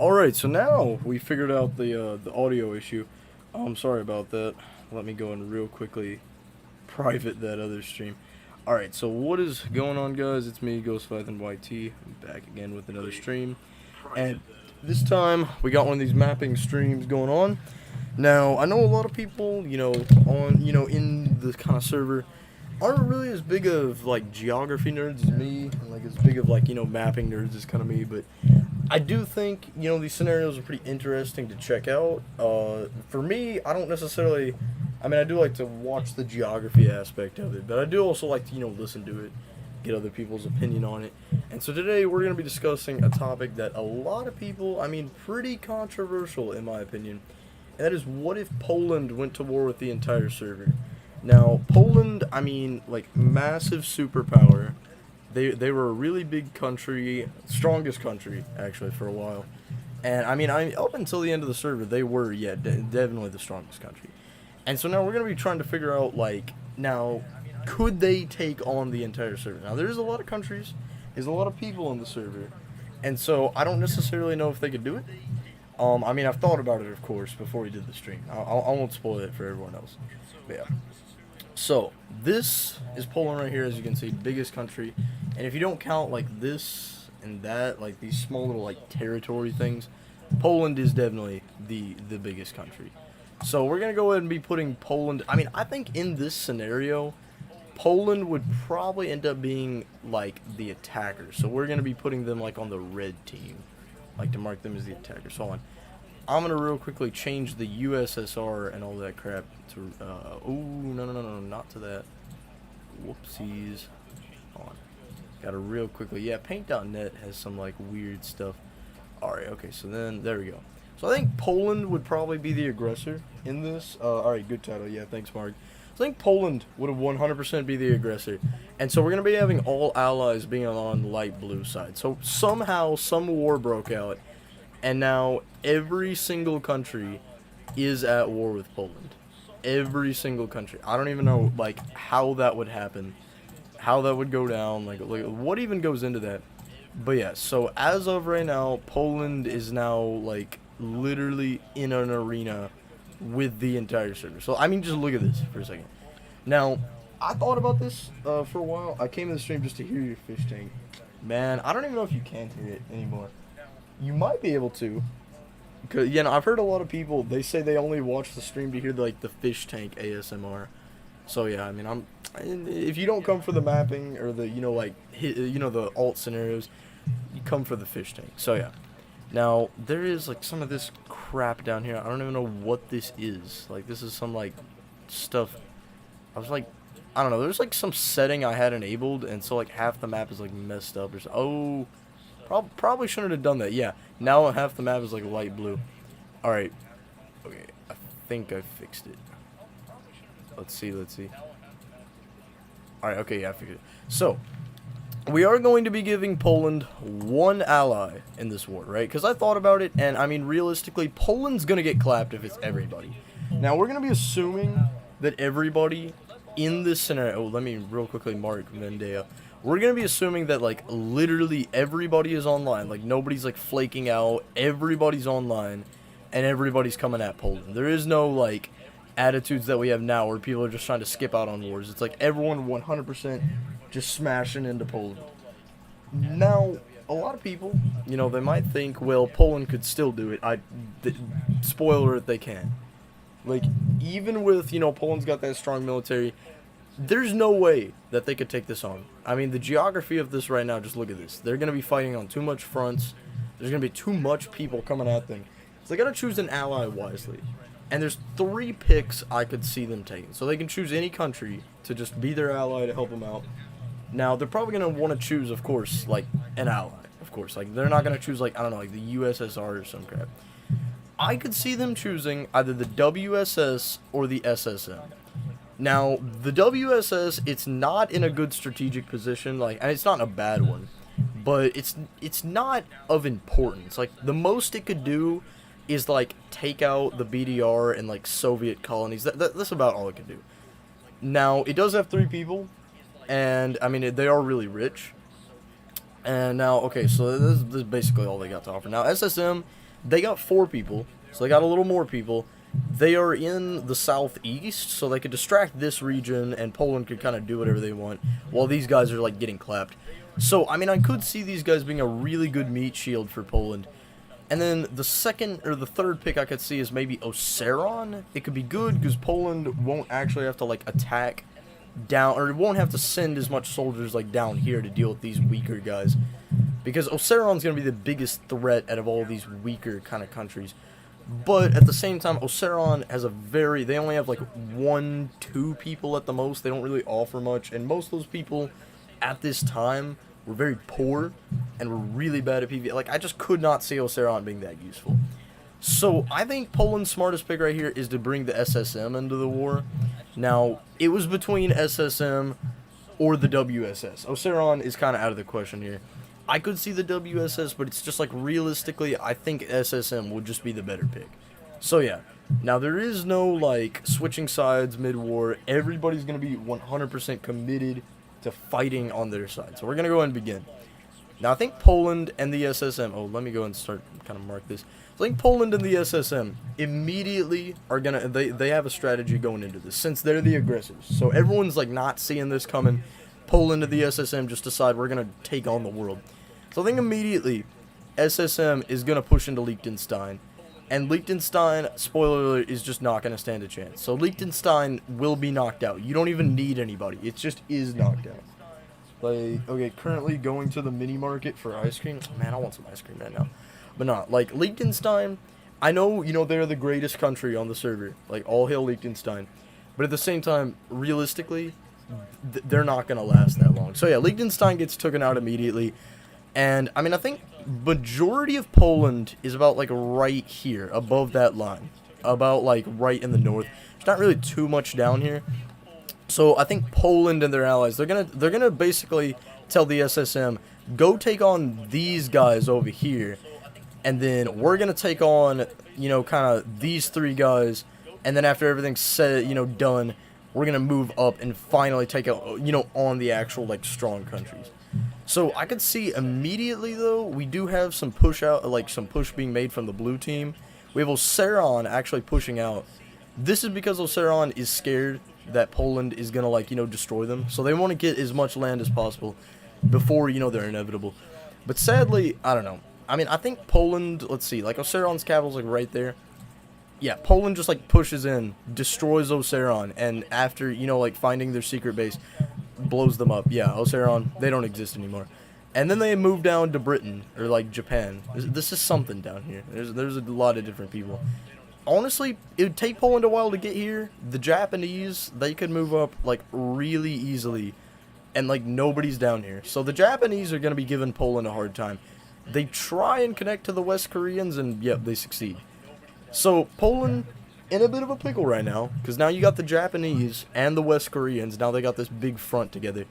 Alright, so now we figured out the audio issue. I'm sorry about that. Let me go and real quickly private that other stream. Alright, so what is going on, guys? It's me, Ghostpython YT. I'm back again with another stream. And this time, we got one of these mapping streams going on. Now, I know a lot of people, in the kind of server, aren't really as big of, like, geography nerds as me, and, like, as big of, like, mapping nerds as kind of me, but I do think, these scenarios are pretty interesting to check out. For me, I don't necessarily, I do like to watch the geography aspect of it, but I do also like to, listen to it, get other people's opinion on it. And so today we're going to be discussing a topic that a lot of people, pretty controversial in my opinion, and that is, what if Poland went to war with the entire server? Now, Poland, like, massive superpower. They were a really big country, strongest country, actually, for a while. And, up until the end of the server, they were, definitely the strongest country. And so now we're going to be trying to figure out, like, now, could they take on the entire server? Now, there's a lot of countries, there's a lot of people on the server, and so I don't necessarily know if they could do it. I've thought about it, of course, before we did the stream. I won't spoil it for everyone else. But yeah. So, this is Poland right here, as you can see, biggest country. And if you don't count, like, this and that, like, these small little, like, territory things, Poland is definitely the biggest country. So, we're going to go ahead and be putting Poland... I think in this scenario, Poland would probably end up being, like, the attacker. So, we're going to be putting them, like, on the red team. Like, to mark them as the attacker. So, hold on. I'm going to real quickly change the USSR and all that crap to, no, not to that. Whoopsies. Hold on. Got to real quickly, yeah, Paint.net has some, like, weird stuff. Alright, okay, so then, there we go. So I think Poland would probably be the aggressor in this. Alright, good title, yeah, thanks, Mark. So I think Poland would have 100% be the aggressor. And so we're going to be having all allies being on the light blue side. So somehow, some war broke out. And now, every single country is at war with Poland. Every single country. I don't even know, like, how that would happen. How that would go down. Like, what even goes into that. But yeah, so as of right now, Poland is now, like, literally in an arena with the entire server. So, just look at this for a second. Now, I thought about this for a while. I came to the stream just to hear your fish tank. Man, I don't even know if you can hear it anymore. You might be able to, because I've heard a lot of people, they say they only watch the stream to hear the fish tank ASMR. So yeah, if you don't come for the mapping or the the alt scenarios, you come for the fish tank. So yeah. Now there is like some of this crap down here. I don't even know what this is. Like, this is some like stuff. I was like, I don't know. There's like some setting I had enabled, and so like half the map is like messed up or so. Oh. Probably shouldn't have done that. Yeah, now half the map is like light blue. Alright. Okay, I think I fixed it. Let's see. Alright, okay, yeah, I fixed it. So, we are going to be giving Poland one ally in this war, right? Because I thought about it, and realistically, Poland's going to get clapped if it's everybody. Now, we're going to be assuming that everybody in this scenario... Oh, let me real quickly mark Vendea. We're going to be assuming that, like, literally everybody is online. Like, nobody's, like, flaking out. Everybody's online. And everybody's coming at Poland. There is no, like, attitudes that we have now where people are just trying to skip out on wars. It's like everyone 100% just smashing into Poland. Now, a lot of people, they might think, well, Poland could still do it. Spoiler if they can. Like, even with, Poland's got that strong military... There's no way that they could take this on. The geography of this right now, just look at this. They're going to be fighting on too much fronts. There's going to be too much people coming at them. So they got to choose an ally wisely. And there's 3 picks I could see them taking. So they can choose any country to just be their ally to help them out. Now, they're probably going to want to choose, of course, like, an ally. Of course. Like, they're not going to choose, like, I don't know, like the USSR or some crap. I could see them choosing either the WSS or the SSM. Now, the WSS, it's not in a good strategic position, like, and it's not a bad one, but it's not of importance. Like, the most it could do is, like, take out the BDR and, like, Soviet colonies. That's about all it could do. Now, it does have 3 people, and, they are really rich. And now, okay, so this is basically all they got to offer. Now, SSM, They got 4 people, so they got a little more people. They are in the southeast, so they could distract this region, and Poland could kind of do whatever they want, while these guys are, like, getting clapped. So, I mean, I could see these guys being a really good meat shield for Poland. And then the second, or the third pick I could see is maybe Oceron. It could be good, because Poland won't actually have to, like, attack down, or it won't have to send as much soldiers, like, down here to deal with these weaker guys. Because Oceron's going to be the biggest threat out of all these weaker kind of countries. But at the same time, Oceron has a very, they only have like 1, 2 people at the most. They don't really offer much. And most of those people at this time were very poor and were really bad at PvP. Like, I just could not see Oceron being that useful. So I think Poland's smartest pick right here is to bring the SSM into the war. Now, it was between SSM or the WSS. Oceron is kind of out of the question here. I could see the WSS, but it's just like realistically, I think SSM would just be the better pick. So yeah, now there is no like switching sides mid-war. Everybody's going to be 100% committed to fighting on their side. So we're going to go ahead and begin. Now I think Poland and the SSM, oh, let me go and start kind of mark this. I think Poland and the SSM immediately are going to, they have a strategy going into this since they're the aggressors. So everyone's like not seeing this coming. Poland and the SSM just decide we're going to take on the world. So I think immediately SSM is going to push into Liechtenstein. And Liechtenstein, spoiler alert, is just not going to stand a chance. So Liechtenstein will be knocked out. You don't even need anybody. It just is knocked out. Like, okay, currently going to the mini market for ice cream. Man, I want some ice cream right now. But not, like, Liechtenstein, I know, you know, they're the greatest country on the server. Like, all hail Liechtenstein. But at the same time, realistically, they're not going to last that long. So yeah, Liechtenstein gets taken out immediately. And, I mean, I think majority of Poland is about, like, right here, above that line. About, like, right in the north. There's not really too much down here. So, I think Poland and their allies, they're gonna basically tell the SSM, go take on these guys over here. And then we're gonna take on, you know, kind of these 3 guys. And then after everything's said, you know, done, we're gonna move up and finally take out, you know, on the actual, like, strong countries. So I could see immediately though, we do have some push out, like some push being made from the blue team. We have Oceron actually pushing out. This is because Oceron is scared that Poland is gonna, like, you know, destroy them. So they want to get as much land as possible before, you know, they're inevitable. But sadly, I don't know. I mean, I think Poland, let's see, like Oceron's capital's like right there. Yeah, Poland just like pushes in, destroys Oceron, and after, you know, like finding their secret base, blows them up. Yeah, Oceron, they don't exist anymore. And then they move down to Britain, or like Japan. This is something down here. There's a lot of different people. Honestly, it would take Poland a while to get here. The Japanese, they could move up like really easily, and like nobody's down here. So the Japanese are going to be giving Poland a hard time. They try and connect to the West Koreans, and yep, they succeed. So Poland in a bit of a pickle right now, because now you got the Japanese and the West Koreans. Now they got this big front together.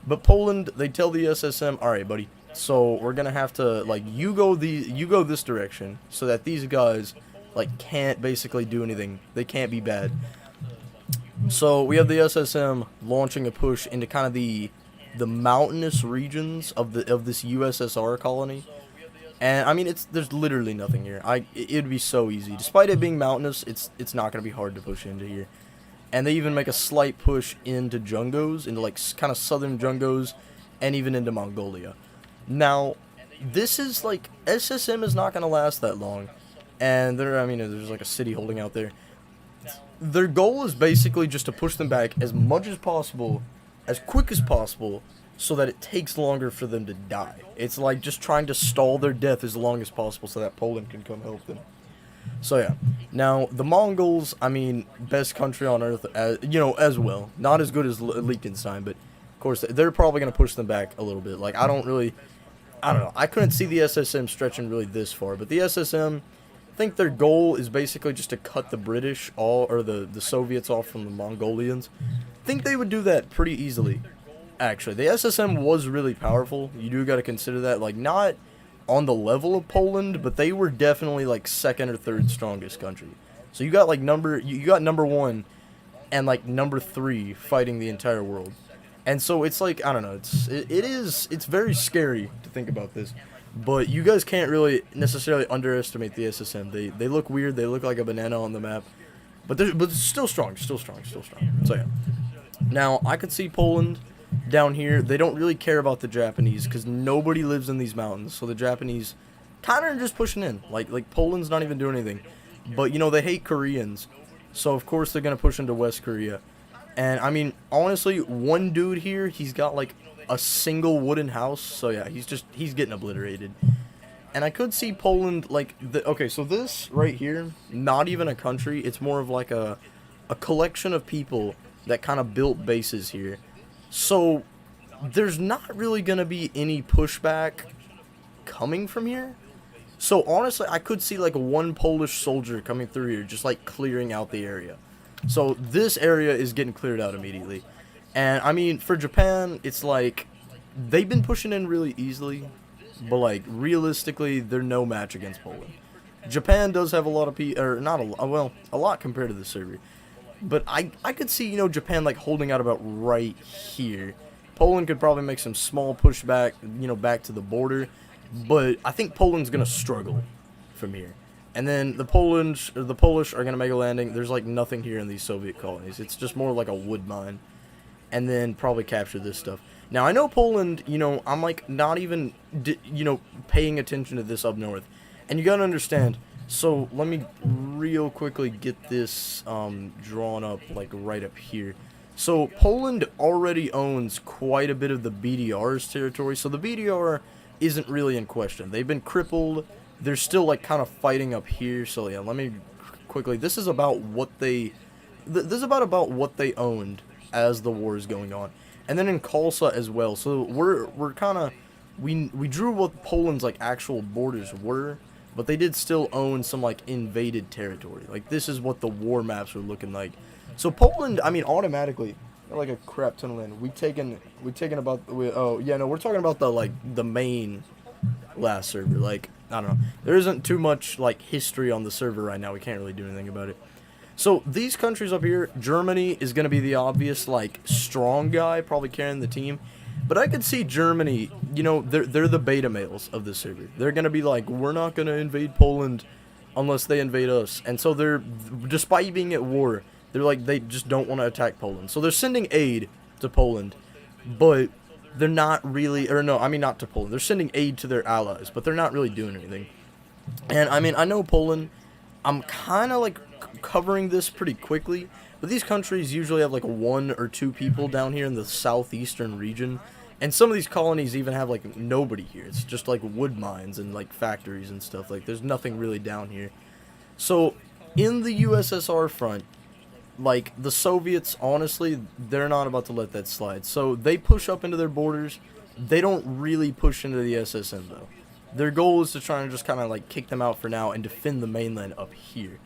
But Poland, they tell the SSM, all right, buddy. So we're gonna have to, like, you go this direction, so that these guys, like, can't basically do anything. They can't be bad. So we have the SSM launching a push into kind of the mountainous regions of this USSR colony. And I mean, there's literally nothing here. It'd be so easy. Despite it being mountainous, it's not gonna be hard to push into here. And they even make a slight push into Jungos, into like kind of southern Jungos, and even into Mongolia. Now, this is like SSM is not gonna last that long, and there's like a city holding out there. Their goal is basically just to push them back as much as possible, as quick as possible, so that it takes longer for them to die. It's like just trying to stall their death as long as possible so that Poland can come help them. So yeah, now the Mongols, I mean, best country on earth, you know, as well. Not as good as Liechtenstein, but of course they're probably going to push them back a little bit. Like, I don't know. I couldn't see the SSM stretching really this far, but the SSM, I think their goal is basically just to cut the British or the Soviets off from the Mongolians. I think they would do that pretty easily. Actually, the SSM was really powerful. You do got to consider that. Like, not on the level of Poland, but they were definitely like second or third strongest country. So you got like number 1 and like number 3 fighting the entire world. And so it's like, I don't know, it's very scary to think about this. But you guys can't really necessarily underestimate the SSM. They look weird. They look like a banana on the map. But it's still strong. Still strong. Still strong. So, yeah. Now, I could see Poland down here. They don't really care about the Japanese because nobody lives in these mountains. So, the Japanese kind of are just pushing in. Like Poland's not even doing anything. But, you know, they hate Koreans. So, of course, they're going to push into West Korea. And, I mean, honestly, one dude here, he's got, like, a single wooden house. So, yeah, he's getting obliterated. And I could see Poland, like, okay, so this right here, not even a country. It's more of, like, a collection of people that kind of built bases here. So, there's not really going to be any pushback coming from here. So, honestly, I could see, like, one Polish soldier coming through here, just, like, clearing out the area. So, this area is getting cleared out immediately. And, I mean, for Japan, it's, like, they've been pushing in really easily. But, like, realistically, they're no match against Poland. Japan does have a lot of people, or not a lot, well, a lot compared to the Serbia. But I could see, you know, Japan, like, holding out about right here. Poland could probably make some small pushback, you know, back to the border. But I think Poland's going to struggle from here. And then the Polish are going to make a landing. There's, like, nothing here in these Soviet colonies. It's just more like a wood mine. And then probably capture this stuff. Now, I know Poland, you know, I'm, like, not even, you know, paying attention to this up north. And you got to understand, so let me real quickly get this drawn up, like, right up here. So, Poland already owns quite a bit of the BDR's territory. So, the BDR isn't really in question. They've been crippled. They're still, like, kind of fighting up here. So, yeah, let me quickly, this is about what they, this is about what they owned as the war is going on. And then in Khalsa as well. So we're kind of, we drew what Poland's, like, actual borders were, but they did still own some, like, invaded territory. Like, this is what the war maps were looking like. So Poland, I mean, automatically, like a crap ton of land. We've taken about, oh yeah, no, we're talking about the, like, the main last server. Like, I don't know, there isn't too much, like, history on the server right now. We can't really do anything about it. So, these countries up here, Germany is going to be the obvious, like, strong guy, probably carrying the team. But I could see Germany, you know, they're the beta males of this server. They're going to be like, we're not going to invade Poland unless they invade us. And so they're, despite being at war, they're like, they just don't want to attack Poland. So they're sending aid to Poland, but they're not really, or no, I mean not to Poland. They're sending aid to their allies, but they're not really doing anything. And, I mean, I know Poland, I'm kind of, like, covering this pretty quickly, but these countries usually have, like, 1 or 2 people down here in the southeastern region, and some of these colonies even have, like, nobody here. It's just, like, wood mines and, like, factories and stuff. Like, there's nothing really down here. So, in the USSR front, like, the Soviets, honestly, they're not about to let that slide. So, they push up into their borders. They don't really push into the SSM, though. Their goal is to try and just kind of, like, kick them out for now and defend the mainland up here.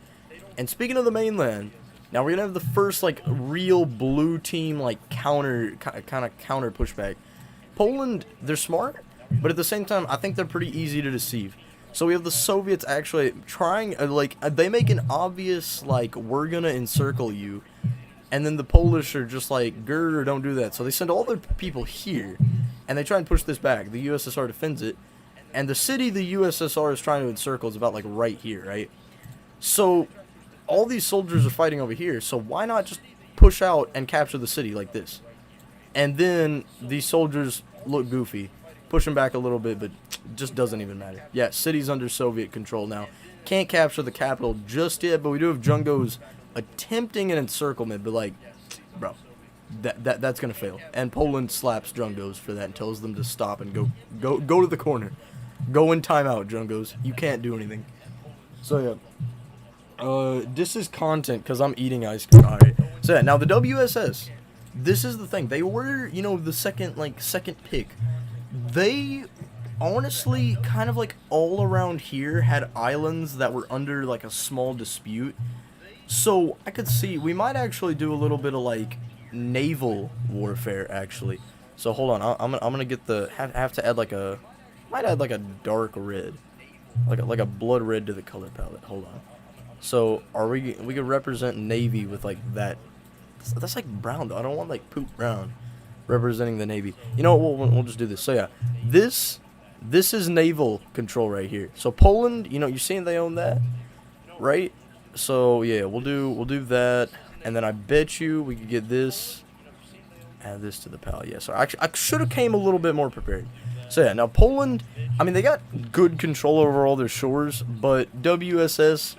And speaking of the mainland, now we're going to have the first, like, real blue team, like, kind of counter pushback. Poland, they're smart, but at the same time, I think they're pretty easy to deceive. So we have the Soviets actually trying, they make an obvious, like, we're going to encircle you. And then the Polish are just like, grr, don't do that. So they send all their people here, and they try and push this back. The USSR defends it. And the city the USSR is trying to encircle is about, like, right here, right? So all these soldiers are fighting over here, so why not just push out and capture the city like this? And then these soldiers look goofy, push them back a little bit, but just doesn't even matter. Yeah, city's under Soviet control now. Can't capture the capital just yet, but we do have Jungos attempting an encirclement, but, like, bro, that's gonna fail. And Poland slaps Jungos for that and tells them to stop and go to the corner. Go in timeout, Jungos. You can't do anything. So yeah. This is content because I'm eating ice cream. Alright. So yeah, now the WSS. This is the thing. They were, you know, the second pick. They honestly kind of, like, all around here had islands that were under, like, a small dispute. So I could see we might actually do a little bit of, like, naval warfare actually. So hold on, I'm gonna get the have to add like a might add like a dark red, like a blood red to the color palette. Hold on. So are we could represent navy with, like, that. That's like brown though. I don't want, like, poop brown representing the navy. You know what? We'll just do this. So yeah, this This is naval control right here. So Poland, you're seeing they own that, right? So yeah, we'll do that, and then I bet you we could get this, add this to the pal. Yeah, so actually I should have came a little bit more prepared. So yeah, now Poland, I mean they got good control over all their shores, but WSS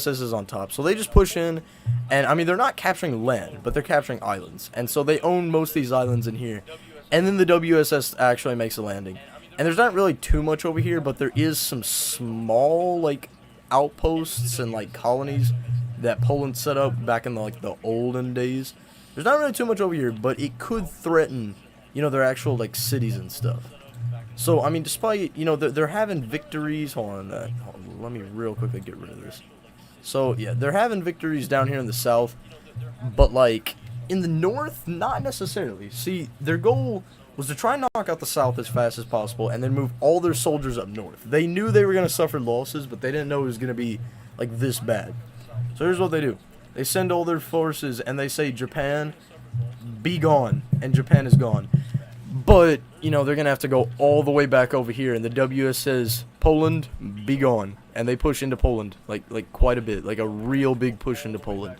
is on top. So they just push in, and I mean they're not capturing land, but they're capturing islands, and so they own most of these islands in here, and then the WSS actually makes a landing. And there's not really too much over here, but there is some small like outposts and like colonies that Poland set up back in the olden days. There's not really too much over here, but it could threaten, their actual like cities and stuff. So I mean, despite they're having victories. Hold on, let me real quickly get rid of this. So yeah, they're having victories down here in the south, but like in the north, not necessarily. See, their goal was to try and knock out the south as fast as possible and then move all their soldiers up north. They knew they were going to suffer losses, but they didn't know it was going to be like this bad. So here's what they do. They send all their forces and they say, Japan, be gone. And Japan is gone. But, they're going to have to go all the way back over here. And the WS says, Poland, be gone. And they push into Poland, like quite a bit. Like a real big push into Poland.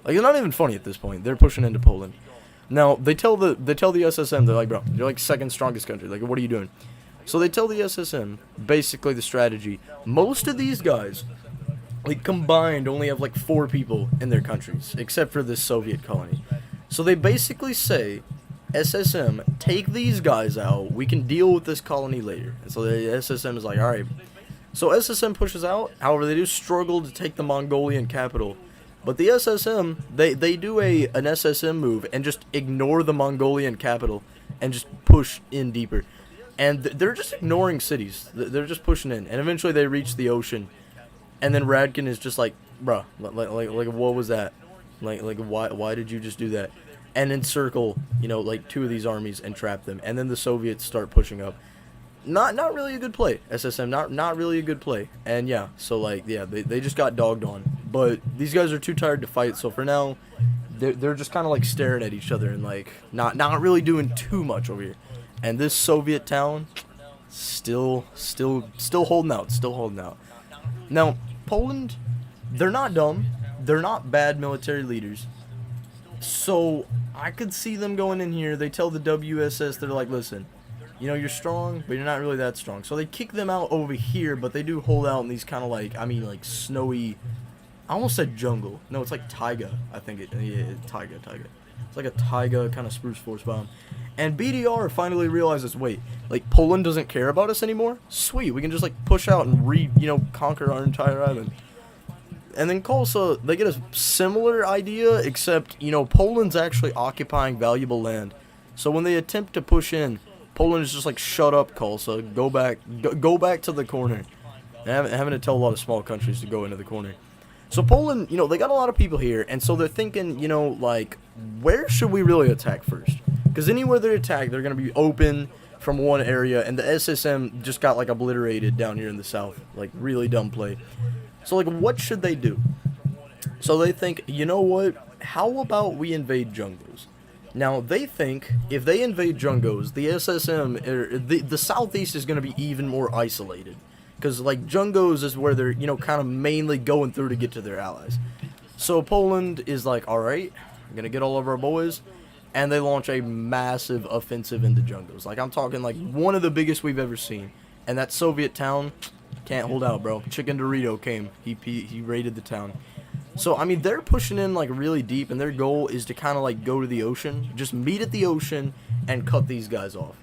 Like, it's not even funny at this point. They're pushing into Poland. Now, they tell the SSM, they're like, bro, you're like second strongest country. Like, what are you doing? So they tell the SSM, basically the strategy. Most of these guys, like, combined only have like 4 people in their countries, except for this Soviet colony. So they basically say, SSM, take these guys out. We can deal with this colony later. And so the SSM is like, all right. So SSM pushes out. However, they do struggle to take the Mongolian capital. But the SSM, they do an SSM move and just ignore the Mongolian capital and just push in deeper. And they're just ignoring cities. They're just pushing in. And eventually they reach the ocean. And then Radkin is just like, bruh, like what was that? Like why did you just do that? And encircle, like 2 of these armies and trap them. And then the Soviets start pushing up. Not really a good play, SSM. Not really a good play. And yeah, so like yeah, they just got dogged on. But these guys are too tired to fight, so for now, they're just kind of like staring at each other and like not really doing too much over here. And this Soviet town, still holding out, Now Poland, they're not dumb, they're not bad military leaders. So I could see them going in here. They tell the WSS, they're like, listen, you're strong, but you're not really that strong. So they kick them out over here, but they do hold out in these kind of like, snowy. I almost said jungle. No, it's like taiga. I think taiga. It's like a taiga kind of spruce forest biome. And BDR finally realizes, wait, like Poland doesn't care about us anymore? Sweet, we can just like push out and conquer our entire island. And then Kolsa, they get a similar idea, except, Poland's actually occupying valuable land. So when they attempt to push in, Poland is just like, shut up, Kolsa, go back to the corner. And having to tell a lot of small countries to go into the corner. So Poland, they got a lot of people here, and so they're thinking, like, where should we really attack first? Because anywhere they attack, they're going to be open from one area, and the SSM just got, like, obliterated down here in the south. Like, really dumb play. So, like, what should they do? So they think, you know what? How about we invade Jungos? Now, they think if they invade Jungos, the SSM, the southeast is going to be even more isolated. Because, like, Jungos is where they're, kind of mainly going through to get to their allies. So Poland is like, alright, we're going to get all of our boys. And they launch a massive offensive into Jungos. Like, I'm talking, like, one of the biggest we've ever seen. And that Soviet town can't hold out, bro. Chicken Dorito came. He raided the town. So, I mean, they're pushing in, like, really deep. And their goal is to kind of, like, go to the ocean. Just meet at the ocean and cut these guys off.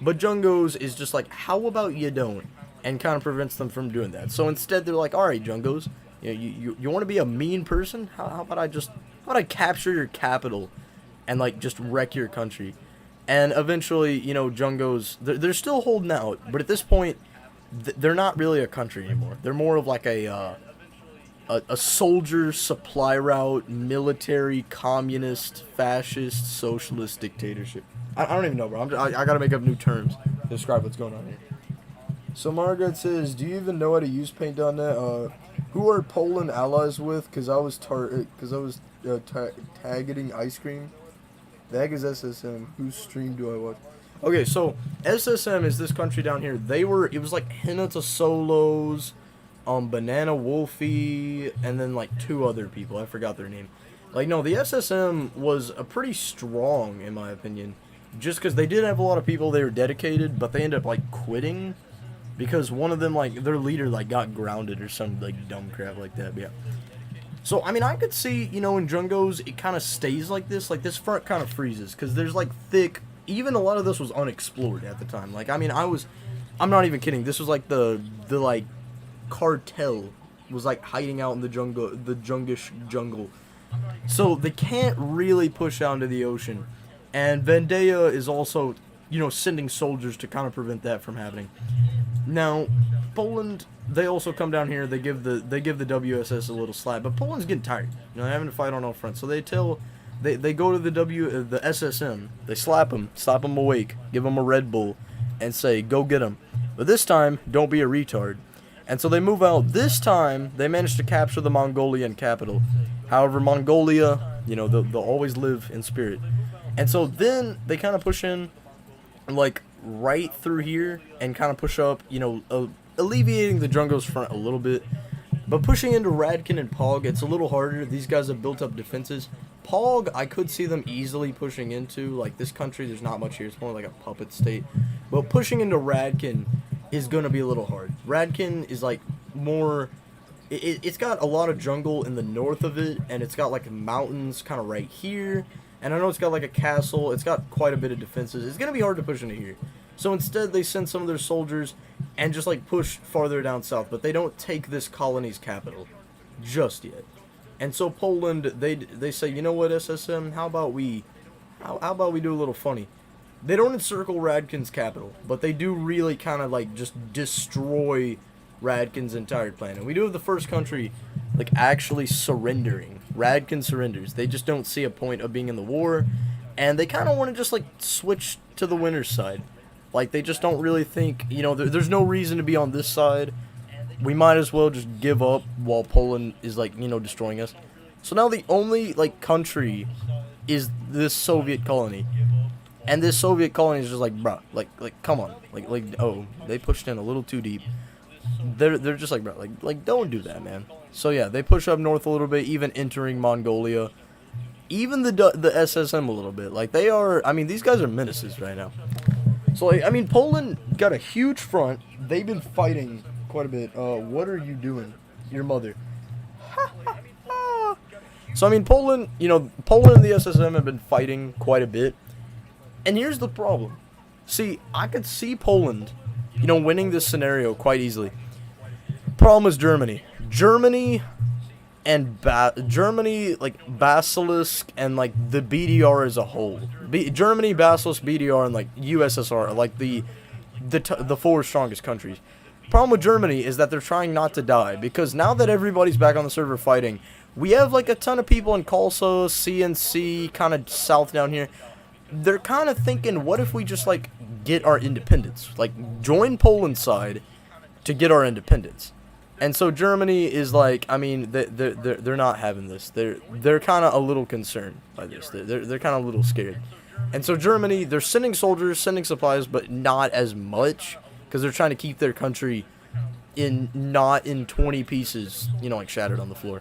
But Jungos is just like, how about you don't? And kind of prevents them from doing that. So instead, they're like, all right, Jungos, you want to be a mean person? How about I capture your capital and, like, just wreck your country? And eventually, Jungos, they're still holding out. But at this point, they're not really a country anymore. They're more of like a soldier supply route, military, communist, fascist, socialist dictatorship. I don't even know, bro. I got to make up new terms to describe what's going on here. So Margaret says, do you even know how to use Paint.net? Who are Poland allies with? Because I was targeting ice cream. The heck is SSM? Whose stream do I watch? Okay, so SSM is this country down here. It was like Hinata Solos, Banana Wolfie, and then like two other people. I forgot their name. Like, no, the SSM was a pretty strong, in my opinion. Just because they did have a lot of people, they were dedicated, but they ended up like quitting because one of them, like, their leader, like, got grounded or some like dumb crap like that. But yeah. So, I mean, I could see, you know, in Jungos, it kind of stays like this front kind of freezes, because there's, like, thick, even a lot of this was unexplored at the time. Like, I mean, I'm not even kidding, this was, like, like, cartel was, like, hiding out in the Jungish jungle. So, they can't really push out into the ocean. And Vendaya is also, you know, sending soldiers to kind of prevent that from happening. Now, Poland, they also come down here. They give the WSS a little slack, but Poland's getting tired. You know, they're having to fight on all fronts. So they go to the SSM. They slap them awake, give them a Red Bull, and say, "Go get them." But this time, don't be a retard. And so they move out. This time, they manage to capture the Mongolian capital. However, Mongolia, you know, they'll always live in spirit. And so then they kind of push in, like, right through here and kind of push up, you know, alleviating the Jungos front a little bit. But pushing into Radkin and Pog, it's a little harder. These guys have built up defenses. Pog, I could see them easily pushing into. Like, this country, there's not much here. It's more like a puppet state. But pushing into Radkin is going to be a little hard. Radkin is, like, more... It's got a lot of jungle in the north of it, and it's got, like, mountains kind of right here. And I know it's got, like, a castle. It's got quite a bit of defenses. It's going to be hard to push into here. So instead, they send some of their soldiers and just, like, push farther down south. But they don't take this colony's capital just yet. And so Poland, they say, you know what, SSM, how about we do a little funny? They don't encircle Radkin's capital, but they do really kind of, like, just destroy Radkin's entire plan. And we do have the first country, like, actually surrendering. Radkin surrenders. They just don't see a point of being in the war, and they kind of want to just, like, switch to the winner's side. Like, they just don't really think, you know, there's no reason to be on this side. We might as well just give up while Poland is, like, you know, destroying us. So now the only, like, country is this Soviet colony. And this Soviet colony is just like, bruh, like, come on. Like, oh, they pushed in a little too deep. They're just like, bro, like, don't do that, man. So yeah, they push up north a little bit, even entering Mongolia, even the SSM a little bit. Like, they are, I mean, these guys are menaces right now. So, like, I mean, Poland got a huge front. They've been fighting quite a bit. What are you doing? Your mother. So, I mean, Poland, you know, Poland and the SSM have been fighting quite a bit. And here's the problem. See, I could see Poland, you know, winning this scenario quite easily. Problem is Germany. Germany, like, Basilisk, and, like, the BDR as a whole. Germany, Basilisk, BDR, and, like, USSR are, like, the four strongest countries. Problem with Germany is that they're trying not to die, because now that everybody's back on the server fighting, we have, like, a ton of people in Kalsa, CNC, kind of south down here. They're kind of thinking, what if we just, like, get our independence? Like, join Poland's side to get our independence. And so Germany is like, I mean, they're not having this. They're kind of a little concerned by this. They're kind of a little scared. And so Germany, they're sending soldiers, sending supplies, but not as much, because they're trying to keep their country not in 20 pieces, you know, like, shattered on the floor.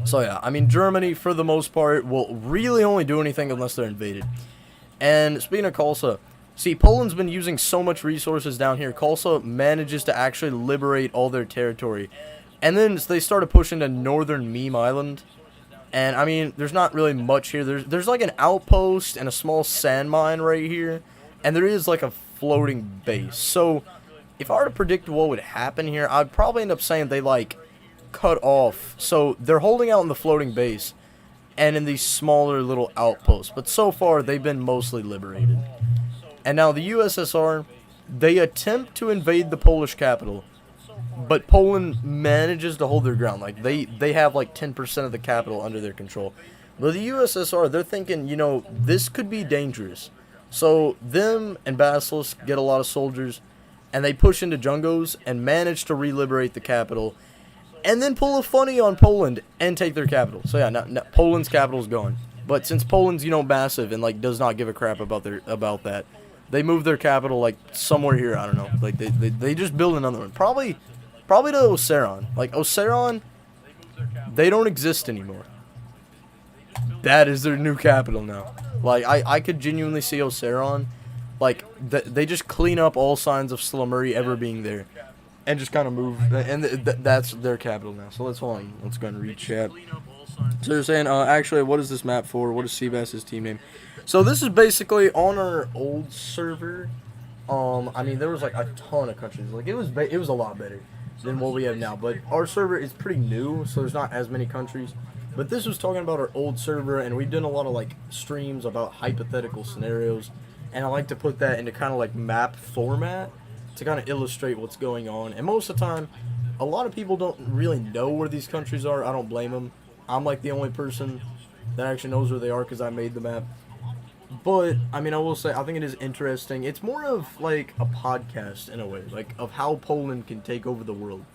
So yeah, I mean, Germany, for the most part, will really only do anything unless they're invaded. And speaking of Kalsa, see, Poland's been using so much resources down here. Kalsa manages to actually liberate all their territory. And then they started pushing to northern Meme Island. And, I mean, there's not really much here. There's like an outpost and a small sand mine right here. And there is, like, a floating base. So, if I were to predict what would happen here, I'd probably end up saying they, like, cut off. So, they're holding out in the floating base and in these smaller little outposts. But so far, they've been mostly liberated. And now the USSR, they attempt to invade the Polish capital, but Poland manages to hold their ground. Like, they have like 10% of the capital under their control. But the USSR, they're thinking, you know, this could be dangerous. So them and Basilisk get a lot of soldiers, and they push into Jungos and manage to re-liberate the capital, and then pull a funny on Poland and take their capital. So yeah, now Poland's capital is gone. But since Poland's, you know, massive and, like, does not give a crap about that, They moved their capital like somewhere here. I don't know. Like they just built another one. Probably to Oseron. Like Oseron, they don't exist anymore. That is their new capital now. Like I could genuinely see Oseron, like they just clean up all signs of Slummery ever being there, and just kind of move. And that's their capital now. So let's hold on. Let's go and read chat. So they're saying, actually, what is this map for? What is Seabass's team name? So this is basically on our old server. I mean, there was like a ton of countries. Like it was a lot better than what we have now. But our server is pretty new, so there's not as many countries. But this was talking about our old server, and we've done a lot of like streams about hypothetical scenarios, and I like to put that into kind of like map format to kind of illustrate what's going on. And most of the time, a lot of people don't really know where these countries are. I don't blame them. I'm like the only person that actually knows where they are because I made the map. But, I mean, I will say, I think it is interesting. It's more of, like, a podcast, in a way. Like, of how Poland can take over the world.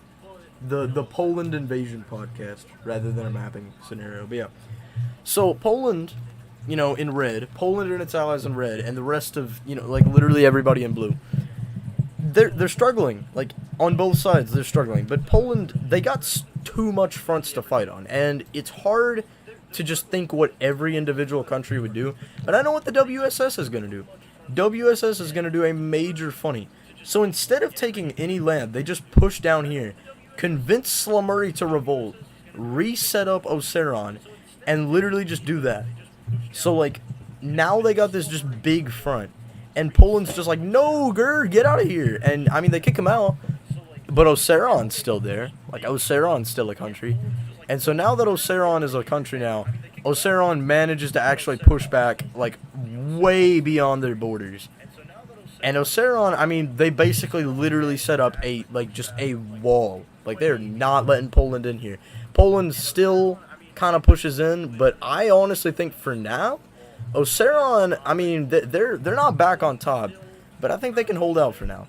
The Poland invasion podcast, rather than a mapping scenario. But, yeah. So, Poland, you know, in red. Poland and its allies in red. And the rest of, you know, like, literally everybody in blue. They're struggling. Like, on both sides, they're struggling. But Poland, they got too much fronts to fight on. And it's hard to just think what every individual country would do. But I know what the WSS is going to do. WSS is going to do a major funny. So instead of taking any land, they just push down here, convince Slummery to revolt, reset up Oseron, and literally just do that. So, like, now they got this just big front. And Poland's just like, no, grr, get out of here. And, I mean, they kick him out. But Oseron's still there. Like, Oseron's still a country. And so now that Oseron is a country now, Oseron manages to actually push back, like, way beyond their borders. And Oseron, I mean, they basically literally set up just a wall. Like, they're not letting Poland in here. Poland still kind of pushes in, but I honestly think for now, Oseron, I mean, they're not back on top, but I think they can hold out for now.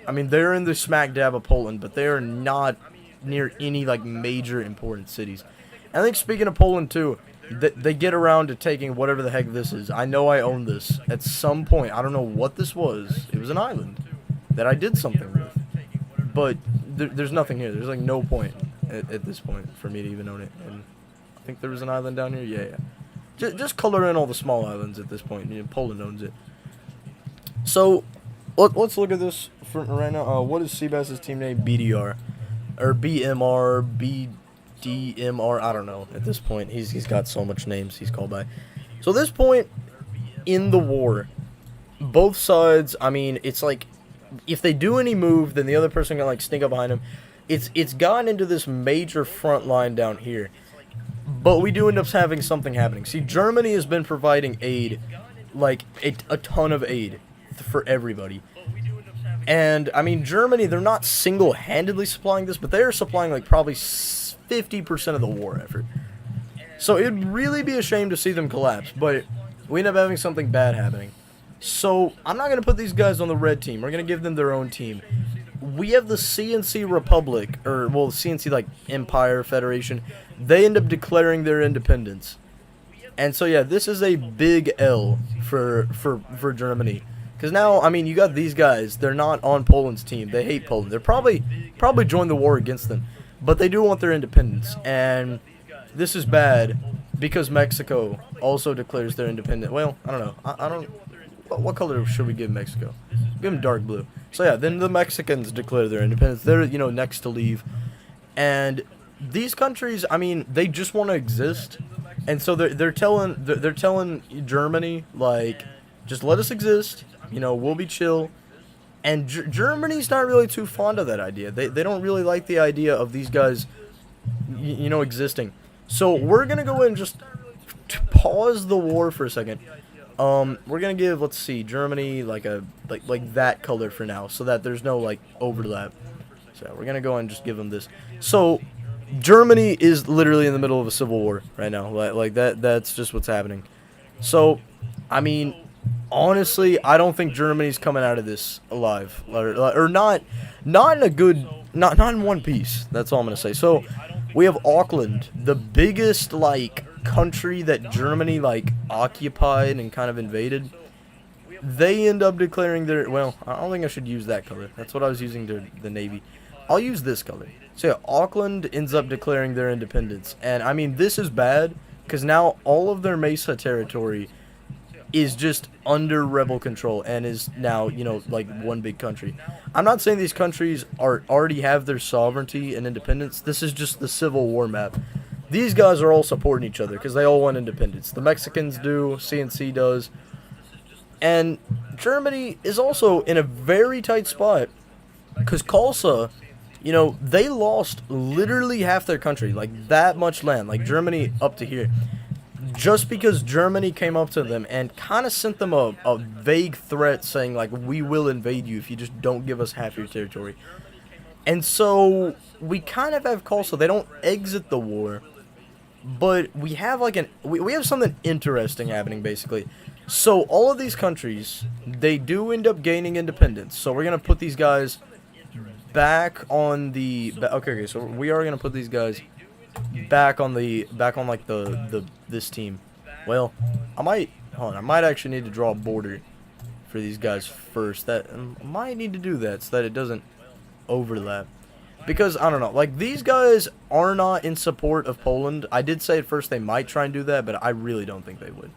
I mean, they're in the smack dab of Poland, but they are not near any, like, major important cities. And I think, speaking of Poland, too, they get around to taking whatever the heck this is. I know I own this at some point. I don't know what this was. It was an island that I did something with. But there's nothing here. There's, like, no point at this point for me to even own it. And I think there was an island down here. Yeah. Just color in all the small islands at this point. You know, Poland owns it. So, let's look at this from right now. What is Seabass's team name? BDR. Or BMR, BDMR, I don't know at this point. He's got so much names he's called by. So at this point in the war, both sides, I mean, it's like, if they do any move, then the other person can, like, sneak up behind him. It's gotten into this major front line down here. But we do end up having something happening. See, Germany has been providing aid, like, a ton of aid for everybody. And, I mean, Germany, they're not single-handedly supplying this, but they're supplying, like, probably 50% of the war effort. So it'd really be a shame to see them collapse, but we end up having something bad happening. So I'm not going to put these guys on the red team. We're going to give them their own team. We have the CNC Republic, or, well, CNC, like, Empire Federation. They end up declaring their independence. And so, yeah, this is a big L for Germany. Because now, I mean, you got these guys. They're not on Poland's team. They hate Poland. They're probably joined the war against them. But they do want their independence. And this is bad because Mexico also declares their independence. Well, I don't know. I don't... What color should we give Mexico? Give them dark blue. So, yeah, then the Mexicans declare their independence. They're, you know, next to leave. And these countries, I mean, they just want to exist. And so they're telling Germany, like, just let us exist. You know, we'll be chill. And Germany's not really too fond of that idea. They don't really like the idea of these guys, you know, existing. So we're going to go in and just pause the war for a second. We're going to give, let's see, Germany like that color for now so that there's no, like, overlap. So we're going to go and just give them this. So Germany is literally in the middle of a civil war right now. Like that's just what's happening. So, I mean, honestly, I don't think Germany's coming out of this alive, or not in a good, not in one piece. That's all I'm gonna say. So, we have Auckland, the biggest, like, country that Germany, like, occupied and kind of invaded. they end up declaring their, well, I don't think I should use that color. That's what I was using to the Navy. I'll use this color. So yeah, Auckland ends up declaring their independence. And I mean, this is bad because now all of their Mesa territory is just under rebel control and is now, you know, like one big country. I'm not saying these countries are already have their sovereignty and independence. This is just the Civil War map. These guys are all supporting each other because they all want independence. The Mexicans do, CNC does. And Germany is also in a very tight spot because Tulsa, you know, they lost literally half their country, like that much land, like Germany up to here, just because Germany came up to them and kind of sent them a vague threat saying, like, we will invade you if you just don't give us half your territory. And so we kind of have Tulsa. They don't exit the war, but we have like we have something interesting happening basically. So all of these countries, they do end up gaining independence. So we're gonna put these guys back on the okay. So we are gonna put these guys back on like this team. Well, I might actually need to draw a border for these guys first. That I might need to do that so that it doesn't overlap. Because, I don't know, like, these guys are not in support of Poland. I did say at first they might try and do that, but I really don't think they would.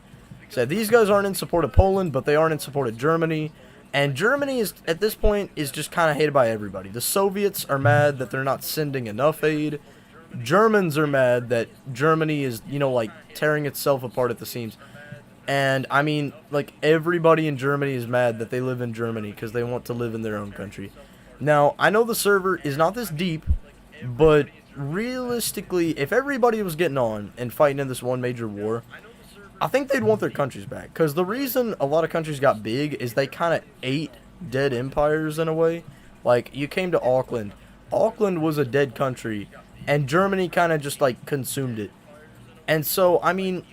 So, these guys aren't in support of Poland, but they aren't in support of Germany. And Germany, is at this point, is just kind of hated by everybody. The Soviets are mad that they're not sending enough aid. Germans are mad that Germany is, you know, like, tearing itself apart at the seams. And, I mean, like, everybody in Germany is mad that they live in Germany because they want to live in their own country. Now, I know the server is not this deep, but realistically, if everybody was getting on and fighting in this one major war, I think they'd want their countries back. Because the reason a lot of countries got big is they kind of ate dead empires in a way. Like, you came to Auckland. Auckland was a dead country, and Germany kind of just, like, consumed it. And so, I mean,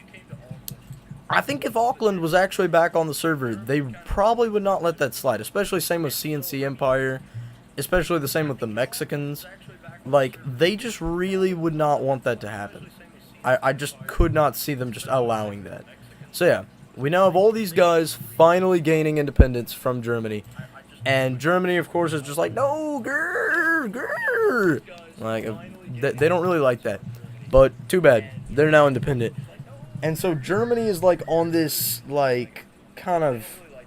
I think if Auckland was actually back on the server, they probably would not let that slide. Especially same with CNC Empire. Especially the same with the Mexicans. Like, they just really would not want that to happen. I just could not see them just allowing that. So yeah, we now have all these guys finally gaining independence from Germany. And Germany, of course, is just like, no, grrr, grrr. Like, they don't really like that. But too bad. They're now independent. And so Germany is, like, on this, like, kind of,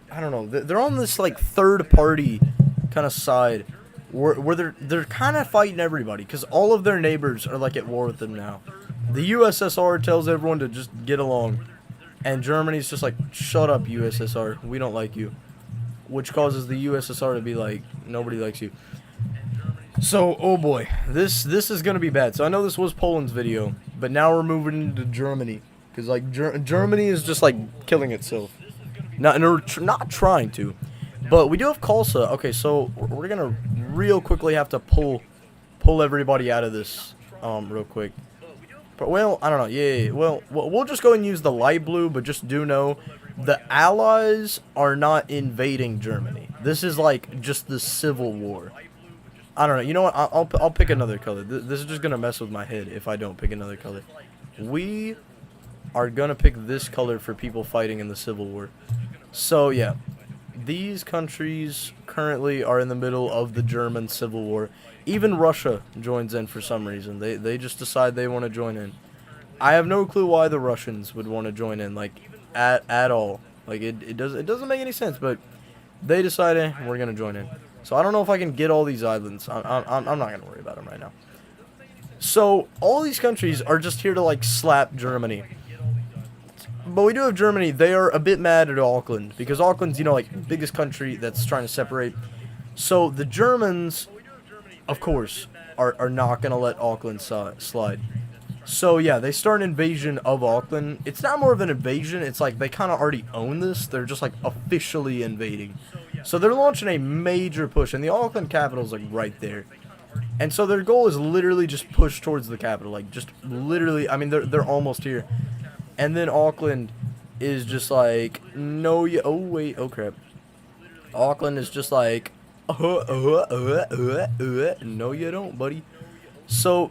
I don't know. They're on this, like, third party kind of side. Where they're kind of fighting everybody because all of their neighbors are like at war with them now. The USSR tells everyone to just get along, and Germany's just like, shut up, USSR, we don't like you, which causes the USSR to be like, nobody likes you. So, oh boy, this is gonna be bad. So I know this was Poland's video, but now we're moving into Germany because like Germany is just like killing itself, not trying to. But we do have Tulsa. Okay, so we're gonna real quickly have to pull everybody out of this real quick. But well, I don't know. Yeah. Well, we'll just go and use the light blue, but just do know the Allies are not invading Germany. This is like just the Civil War. I don't know. You know what? I'll pick another color. This is just gonna mess with my head if I don't pick another color. We are gonna pick this color for people fighting in the Civil War. So yeah. These countries currently are in the middle of the German Civil War. Even Russia joins in for some reason. They just decide they want to join in. I have no clue why the Russians would want to join in, like, at all. Like, it doesn't make any sense, but they decided we're going to join in. So I don't know if I can get all these islands. I'm not going to worry about them right now. So all these countries are just here to, like, slap Germany. But we do have Germany. They are a bit mad at Auckland because Auckland's, you know, like, biggest country that's trying to separate. So the Germans, of course, are not going to let Auckland slide. So yeah, they start an invasion of Auckland. It's not more of an invasion. It's like they kind of already own this. They're just like officially invading. So they're launching a major push, and the Auckland capital is like right there. And so their goal is literally just push towards the capital, like just literally. I mean, they're almost here. And then Auckland is just like, no, oh wait, oh crap. Auckland is just like, no you don't, buddy. So,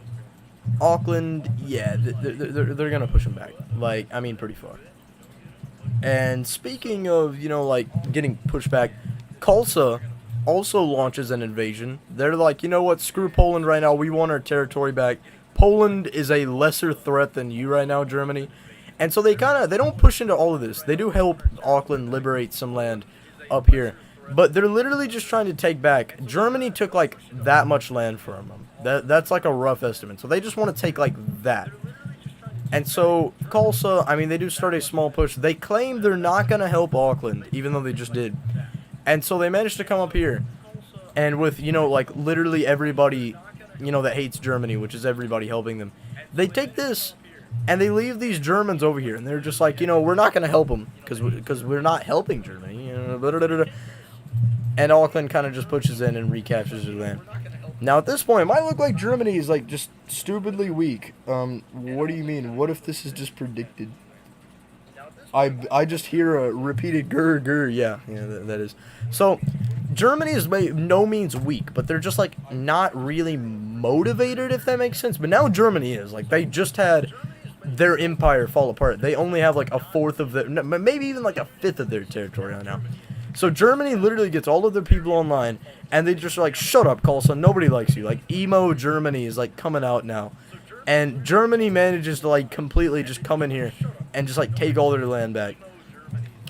Auckland, yeah, they're gonna push them back. Like, I mean, pretty far. And speaking of, you know, like getting pushed back, Kulsa also launches an invasion. They're like, you know what, screw Poland right now. We want our territory back. Poland is a lesser threat than you right now, Germany. And so they don't push into all of this. They do help Auckland liberate some land up here. But they're literally just trying to take back. Germany took like that much land from them. That's like a rough estimate. So they just want to take like that. And so, Kulsa, I mean, they do start a small push. They claim they're not going to help Auckland, even though they just did. And so they managed to come up here. And with, you know, like, literally everybody, you know, that hates Germany, which is everybody helping them. They take this, and they leave these Germans over here. And they're just like, you know, we're not going to help them, because we're not helping Germany. You know, blah, blah, blah, blah. And Auckland kind of just pushes in and recaptures their land. Now, at this point, it might look like Germany is, like, just stupidly weak. What do you mean? What if this is just predicted? I just hear a repeated grr, grr. Yeah, that is. So, Germany is by no means weak, but they're just, like, not really motivated, if that makes sense. But now Germany is. Like, they just had their empire fall apart. They only have, like, a fourth of their, maybe even, like, a fifth of their territory right now. So Germany literally gets all of their people online, and they just are like, shut up, Kulsa, nobody likes you. Like, emo Germany is, like, coming out now. And Germany manages to, like, completely just come in here and just, like, take all their land back.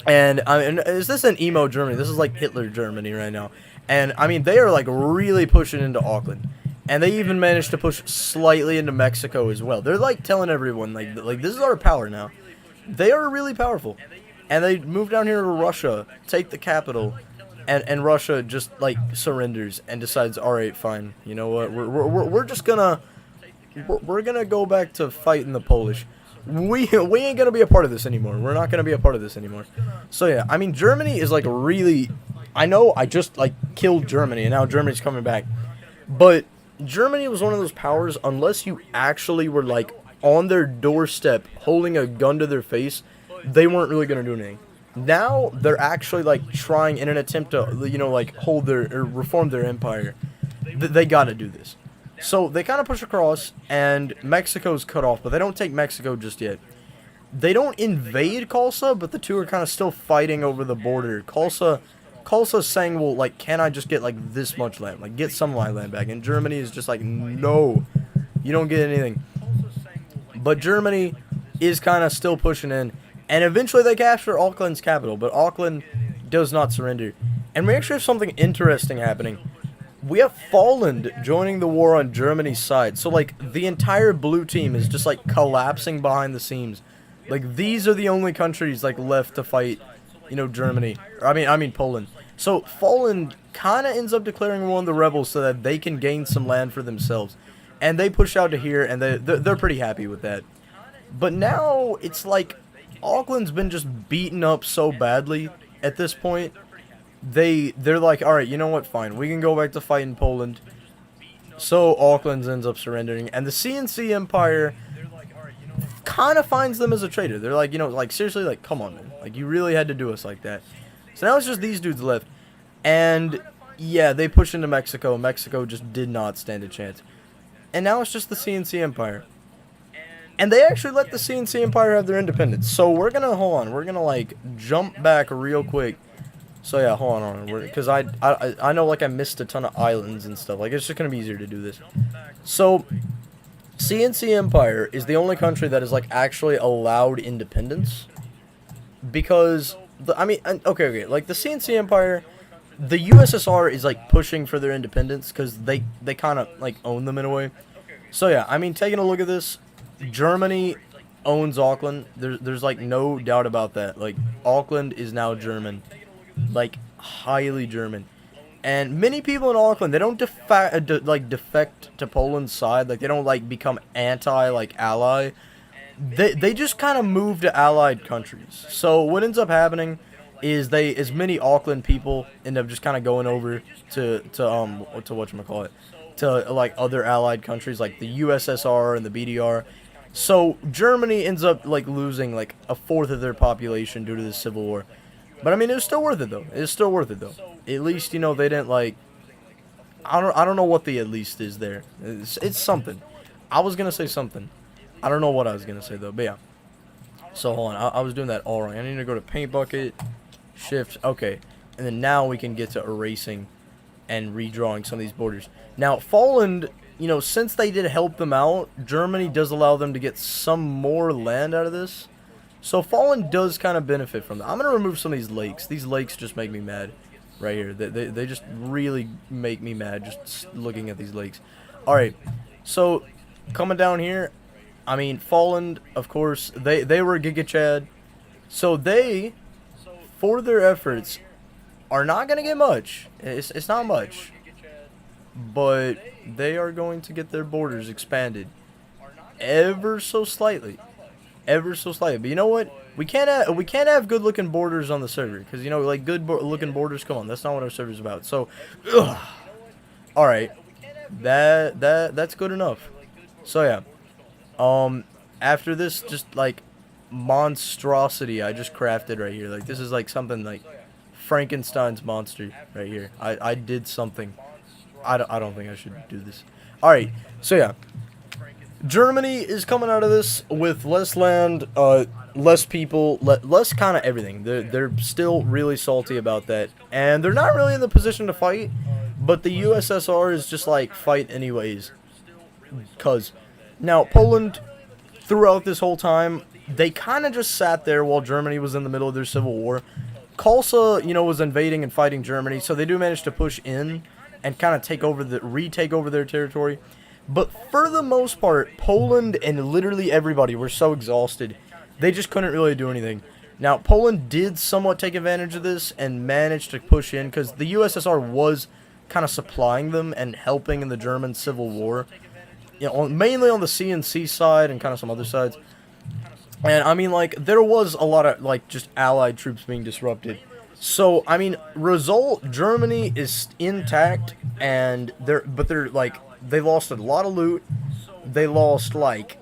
And, I mean, is this an emo Germany? This is, like, Hitler Germany right now. And, I mean, they are, like, really pushing into Auckland. And they even managed to push slightly into Mexico as well. They're, like, telling everyone, like this is our power now. They are really powerful. And they move down here to Russia, take the capital, and Russia just, like, surrenders and decides, all right, fine, you know what, we're just gonna, we're gonna go back to fighting the Polish. We ain't gonna be a part of this anymore. We're not gonna be a part of this anymore. So, yeah, I mean, Germany is, like, really, I know I just, like, killed Germany, and now Germany's coming back. But Germany was one of those powers, unless you actually were, like, on their doorstep, holding a gun to their face, they weren't really going to do anything. Now, they're actually, like, trying in an attempt to, you know, like, hold their, or reform their empire. They got to do this. So, they kind of push across, and Mexico's cut off, but they don't take Mexico just yet. They don't invade Kulsa, but the two are kind of still fighting over the border. Kulsa's saying, well, like, can I just get, like, this much land? Like, get some of my land back. And Germany is just like, no, you don't get anything. But Germany is kind of still pushing in. And eventually they capture Auckland's capital, but Auckland does not surrender. And we actually have something interesting happening. We have Poland joining the war on Germany's side. So, like, the entire blue team is just, like, collapsing behind the scenes. Like, these are the only countries, like, left to fight, you know, Germany. Or, I mean Poland. So, Poland kind of ends up declaring war on the rebels so that they can gain some land for themselves. And they push out to here, and they're pretty happy with that. But now, it's like, Auckland's been just beaten up so badly at this point. They're like, alright, you know what, fine. We can go back to fighting Poland. So Auckland ends up surrendering. And the CNC Empire kind of finds them as a traitor. They're like, you know, like, seriously, like, come on, man. Like, you really had to do us like that. So now it's just these dudes left. And, yeah, they push into Mexico. Mexico just did not stand a chance. And now it's just the CNC Empire. And they actually let the CNC Empire have their independence. So we're going to, hold on, we're going to, like, jump back real quick. So yeah, hold on, because I know, like, I missed a ton of islands and stuff. Like, it's just going to be easier to do this. So, CNC Empire is the only country that is, like, actually allowed independence. Because, okay, like, the CNC Empire, the USSR is, like, pushing for their independence because they kind of, like, own them in a way. So yeah, I mean, taking a look at this, Germany owns Auckland. There's like no doubt about that. Like, Auckland is now German, like, highly German. And many people in Auckland, they don't defect to Poland's side. Like, they don't, like, become anti, like, ally. They just kind of move to allied countries. So what ends up happening is as many Auckland people end up just kind of going over to whatchamacallit, to, like, other allied countries like the USSR and the BDR. So Germany ends up, like, losing, like, a fourth of their population due to the Civil War. But I mean, it was still worth it though. It's still worth it though. At least, you know, they didn't, like, I don't know what the at least is there. It's something. I was gonna say something. I don't know what I was gonna say though. But yeah. So hold on, I was doing that all wrong. I need to go to paint bucket, shift, okay. And then now we can get to erasing and redrawing some of these borders. Now, Poland, you know, since they did help them out, Germany does allow them to get some more land out of this. So Poland does kind of benefit from that. I'm going to remove some of these lakes. These lakes just make me mad right here. They just really make me mad just looking at these lakes. Alright, so coming down here, I mean, Poland, of course, they were Giga Chad. So they, for their efforts, are not going to get much. It's not much. But they are going to get their borders expanded ever so slightly. Ever so slightly. But you know what? We can't have good looking borders on the server. Because, you know, like good looking borders, come on. That's not what our server's about. So, alright. That's good enough. So, yeah. After this, just like monstrosity I just crafted right here. Like, this is like something like Frankenstein's monster right here. I did something. I don't think I should do this. Alright, so yeah. Germany is coming out of this with less land, less people, less kind of everything. They're still really salty about that. And they're not really in the position to fight. But the USSR is just like, fight anyways. Because, now, Poland, throughout this whole time, they kind of just sat there while Germany was in the middle of their civil war. Khalsa, you know, was invading and fighting Germany, so they do manage to push in and kind of retake over their territory. But for the most part, Poland and literally everybody were so exhausted, they just couldn't really do anything. Now, Poland did somewhat take advantage of this and managed to push in, because the USSR was kind of supplying them and helping in the German Civil War. You know, mainly on the CNC side and kind of some other sides. And, I mean, like, there was a lot of, like, just allied troops being disrupted. So, I mean, result, Germany is intact, and they're, like, they lost a lot of loot. They lost, like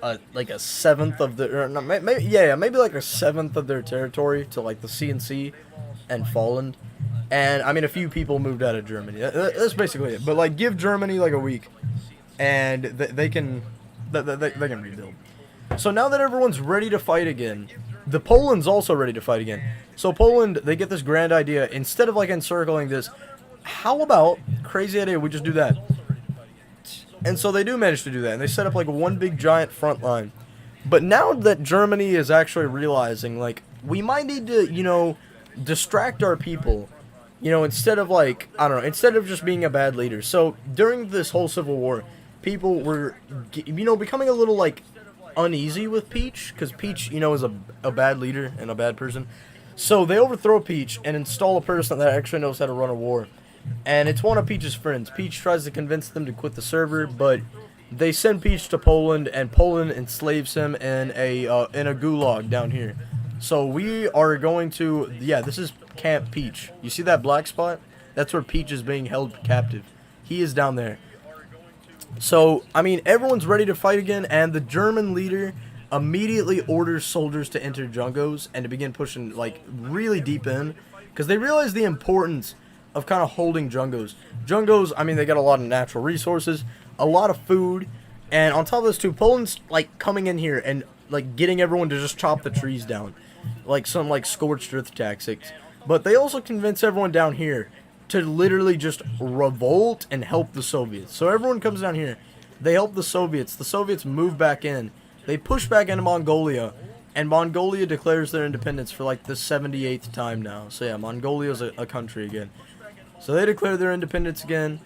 a seventh of their, maybe like a seventh of their territory to, like, the CNC and Poland. And, I mean, a few people moved out of Germany. That's basically it. But, like, give Germany, like, a week, and they can rebuild. So now that everyone's ready to fight again, the Poland's also ready to fight again. So Poland, they get this grand idea. Instead of like encircling this, how about, crazy idea, we just do that. And so they do manage to do that. And they set up like one big giant front line. But now that Germany is actually realizing, like, we might need to, you know, distract our people. You know, instead of like, I don't know, instead of just being a bad leader. So during this whole civil war, people were, you know, becoming a little like uneasy with Peach, because Peach, you know, is a bad leader and a bad person. So they overthrow Peach and install a person that actually knows how to run a war. And it's one of Peach's friends. Peach tries to convince them to quit the server, but they send Peach to Poland, and Poland enslaves him in a gulag down here. So we are going to, yeah, this is Camp Peach. You see that black spot? That's where Peach is being held captive. He is down there. So, I mean, everyone's ready to fight again, and the German leader immediately orders soldiers to enter Jungos and to begin pushing, like, really deep in, because they realize the importance of kind of holding Jungos. Jungos, I mean, they got a lot of natural resources, a lot of food, and on top of this, too, Poland's, like, coming in here and, like, getting everyone to just chop the trees down, like some, like, scorched earth tactics. But they also convince everyone down here to literally just revolt and help the Soviets. So everyone comes down here. They help the Soviets. The Soviets move back in. They push back into Mongolia. And Mongolia declares their independence for like the 78th time now. So yeah, Mongolia's a country again. So they declare their independence again.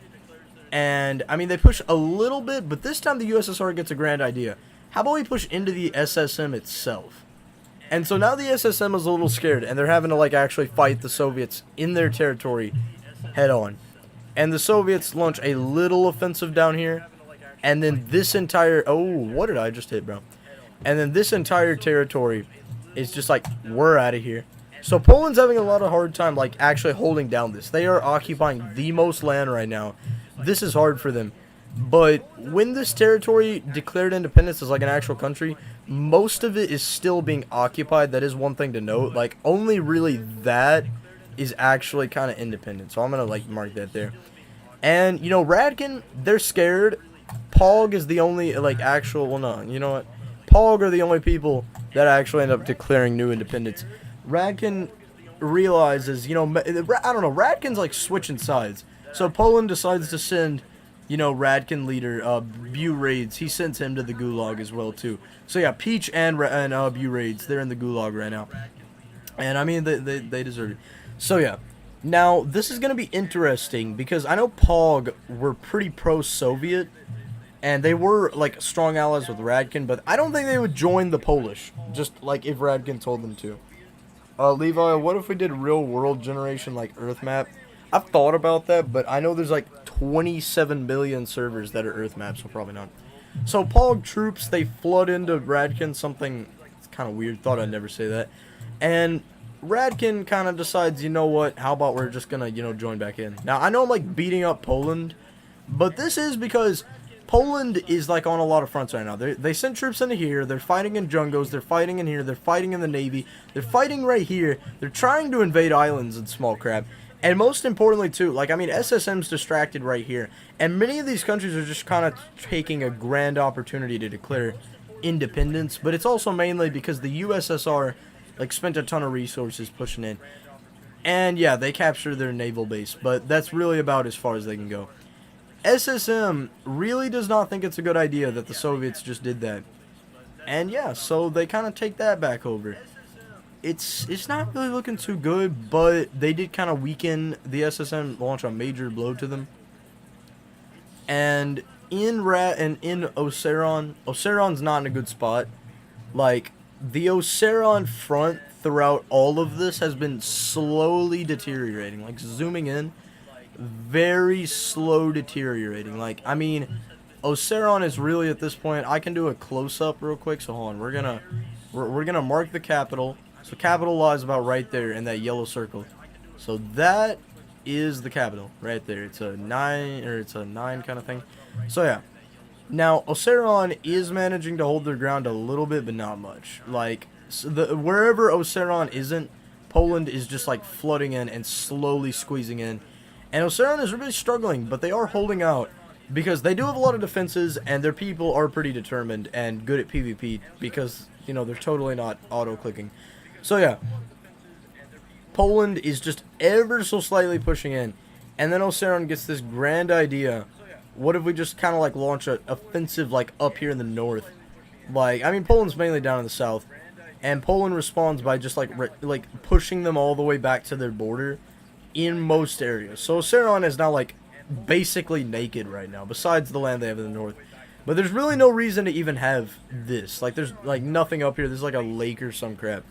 And, I mean, they push a little bit, but this time the USSR gets a grand idea. How about we push into the SSM itself? And so now the SSM is a little scared, and they're having to, like, actually fight the Soviets in their territory head on. And the Soviets launch a little offensive down here, and then this entire, oh, what did I just hit, bro? And then this entire territory is just like, we're out of here. So Poland's having a lot of hard time, like, actually holding down this. They are occupying the most land right now. This is hard for them. But when this territory declared independence as like an actual country, most of it is still being occupied. That is one thing to note. Like, only really that is actually kind of independent. So I'm going to, like, mark that there. And, you know, Radkin, they're scared. Pog is the only, like, actual, well, no, you know what? Pog are the only people that actually end up declaring new independence. Radkin realizes, you know, I don't know, Radkin's like switching sides. So Poland decides to send, you know, Radkin leader, Buraids. He sends him to the Gulag as well, too. So yeah, Peach and Buraids, they're in the Gulag right now. And I mean, they deserve it. So yeah. Now, this is going to be interesting because I know Pog were pretty pro-Soviet, and they were, like, strong allies with Radkin, but I don't think they would join the Polish, just like if Radkin told them to. Levi, what if we did real-world generation, like, Earth map? I've thought about that, but I know there's, like, 27 billion servers that are Earth maps, so probably not. So, Pog troops, they flood into Radkin, something, it's kind of weird, thought I'd never say that, and Radkin kind of decides, you know what, how about we're just gonna, you know, join back in. Now, I know I'm, like, beating up Poland, but this is because Poland is, like, on a lot of fronts right now. They send troops into here, they're fighting in Jungos, they're fighting in here, they're fighting in the Navy, they're fighting right here, they're trying to invade islands and small crab, and most importantly, too, like, I mean, SSM's distracted right here, and many of these countries are just kind of taking a grand opportunity to declare independence, but it's also mainly because the USSR like, spent a ton of resources pushing in. And, yeah, they captured their naval base. But that's really about as far as they can go. SSM really does not think it's a good idea that the Soviets just did that. And, yeah, so they kind of take that back over. It's not really looking too good, but they did kind of weaken the SSM, launch a major blow to them. And in Oseron's not in a good spot. Like, the Oseron front throughout all of this has been slowly deteriorating. Like, zooming in, very slow deteriorating. Like, I mean, Oseron is really at this point, I can do a close-up real quick, so hold on. We're gonna mark the capital. So capital lies about right there in that yellow circle. So that is the capital right there. It's a 9 kind of thing. So yeah. Now, Oseron is managing to hold their ground a little bit, but not much. Like, so wherever Oseron isn't, Poland is just, like, flooding in and slowly squeezing in. And Oseron is really struggling, but they are holding out because they do have a lot of defenses, and their people are pretty determined and good at PvP because, you know, they're totally not auto-clicking. So, yeah. Poland is just ever so slightly pushing in, and then Oseron gets this grand idea. What if we just kind of, like, launch an offensive, like, up here in the north? Like, I mean, Poland's mainly down in the south. And Poland responds by just, like, pushing them all the way back to their border in most areas. So, Oseron is now, like, basically naked right now, besides the land they have in the north. But there's really no reason to even have this. Like, there's, like, nothing up here. There's, like, a lake or some crap.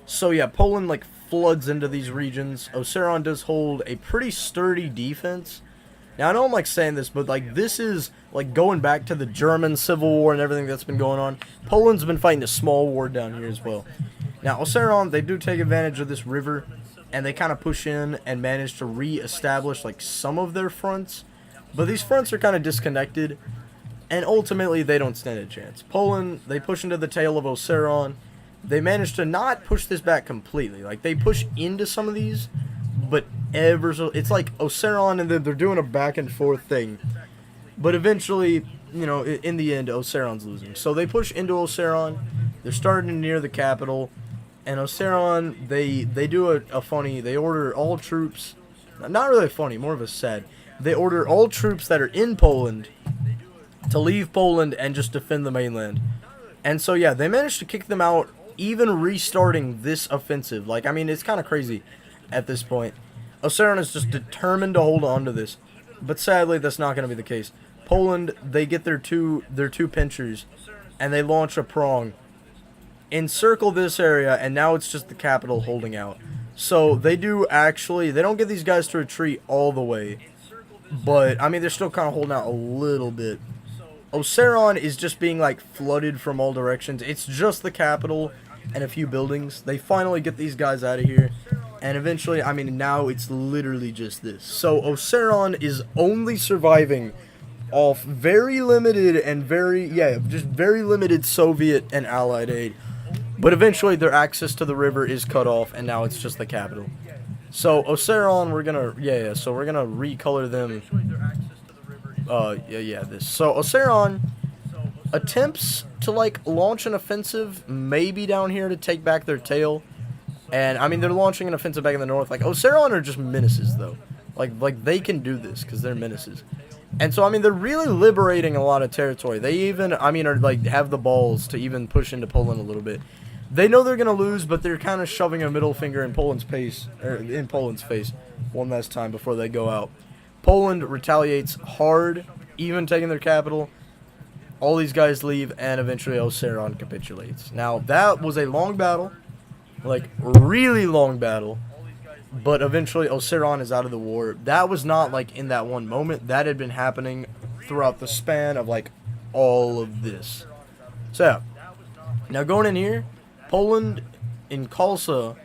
So, yeah, Poland, like, floods into these regions. Oseron does hold a pretty sturdy defense. Now, I know I'm, like, saying this, but, like, this is, like, going back to the German Civil War and everything that's been going on. Poland's been fighting a small war down here as well. Now, Oseron, they do take advantage of this river, and they kind of push in and manage to re-establish, like, some of their fronts. But these fronts are kind of disconnected, and ultimately, they don't stand a chance. Poland, they push into the tail of Oseron. They manage to not push this back completely. Like, they push into some of these, but ever so, it's like Oseron and they're doing a back and forth thing, but eventually, you know, in the end, Oseron's losing. So they push into Oseron, they're starting near the capital, and Oseron, they do a funny, they order all troops, not really funny, more of a sad, they order all troops that are in Poland to leave Poland and just defend the mainland. And so yeah, they managed to kick them out, even restarting this offensive. Like, I mean, it's kind of crazy at this point. Oseron is just determined to hold on to this, but sadly that's not going to be the case. Poland, they get their two pinchers, and they launch a prong, encircle this area, and now it's just the capital holding out. So they do actually, they don't get these guys to retreat all the way, but I mean, they're still kind of holding out a little bit. Oseron is just being, like, flooded from all directions. It's just the capital and a few buildings. They finally get these guys out of here. And eventually, I mean, now it's literally just this. So, Oseron is only surviving off very limited and just very limited Soviet and Allied aid. But eventually, their access to the river is cut off, and now it's just the capital. So, Oseron, we're gonna, so we're gonna recolor them. So, Oseron, attempts to, like, launch an offensive, maybe down here to take back their tail. And, I mean, they're launching an offensive back in the north. Like, Oceron are just menaces, though. Like they can do this, because they're menaces. And so, I mean, they're really liberating a lot of territory. They even, I mean, are, like, have the balls to even push into Poland a little bit. They know they're going to lose, but they're kind of shoving a middle finger in Poland's face one last time before they go out. Poland retaliates hard, even taking their capital. All these guys leave, and eventually Oceron capitulates. Now, that was a long battle, like, really long battle, but eventually Oceron is out of the war. That was not, like, in that one moment. That had been happening throughout the span of, like, all of this. So, yeah. Now, going in here, Poland and Khalsa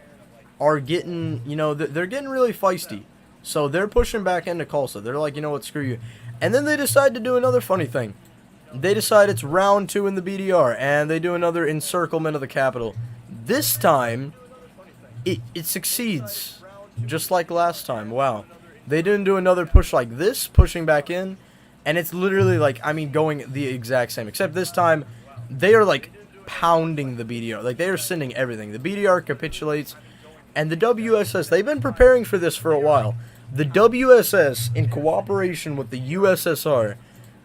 are getting, you know, they're getting really feisty. So, they're pushing back into Khalsa. They're like, you know what, screw you. And then they decide to do another funny thing. They decide it's round 2 in the BDR, and they do another encirclement of the capital. This time, it succeeds, just like last time. Wow. They didn't do another push like this, pushing back in, and it's literally like, I mean, going the exact same, except this time, they are like pounding the BDR. Like, they are sending everything. The BDR capitulates, and the WSS, they've been preparing for this for a while. The WSS, in cooperation with the USSR,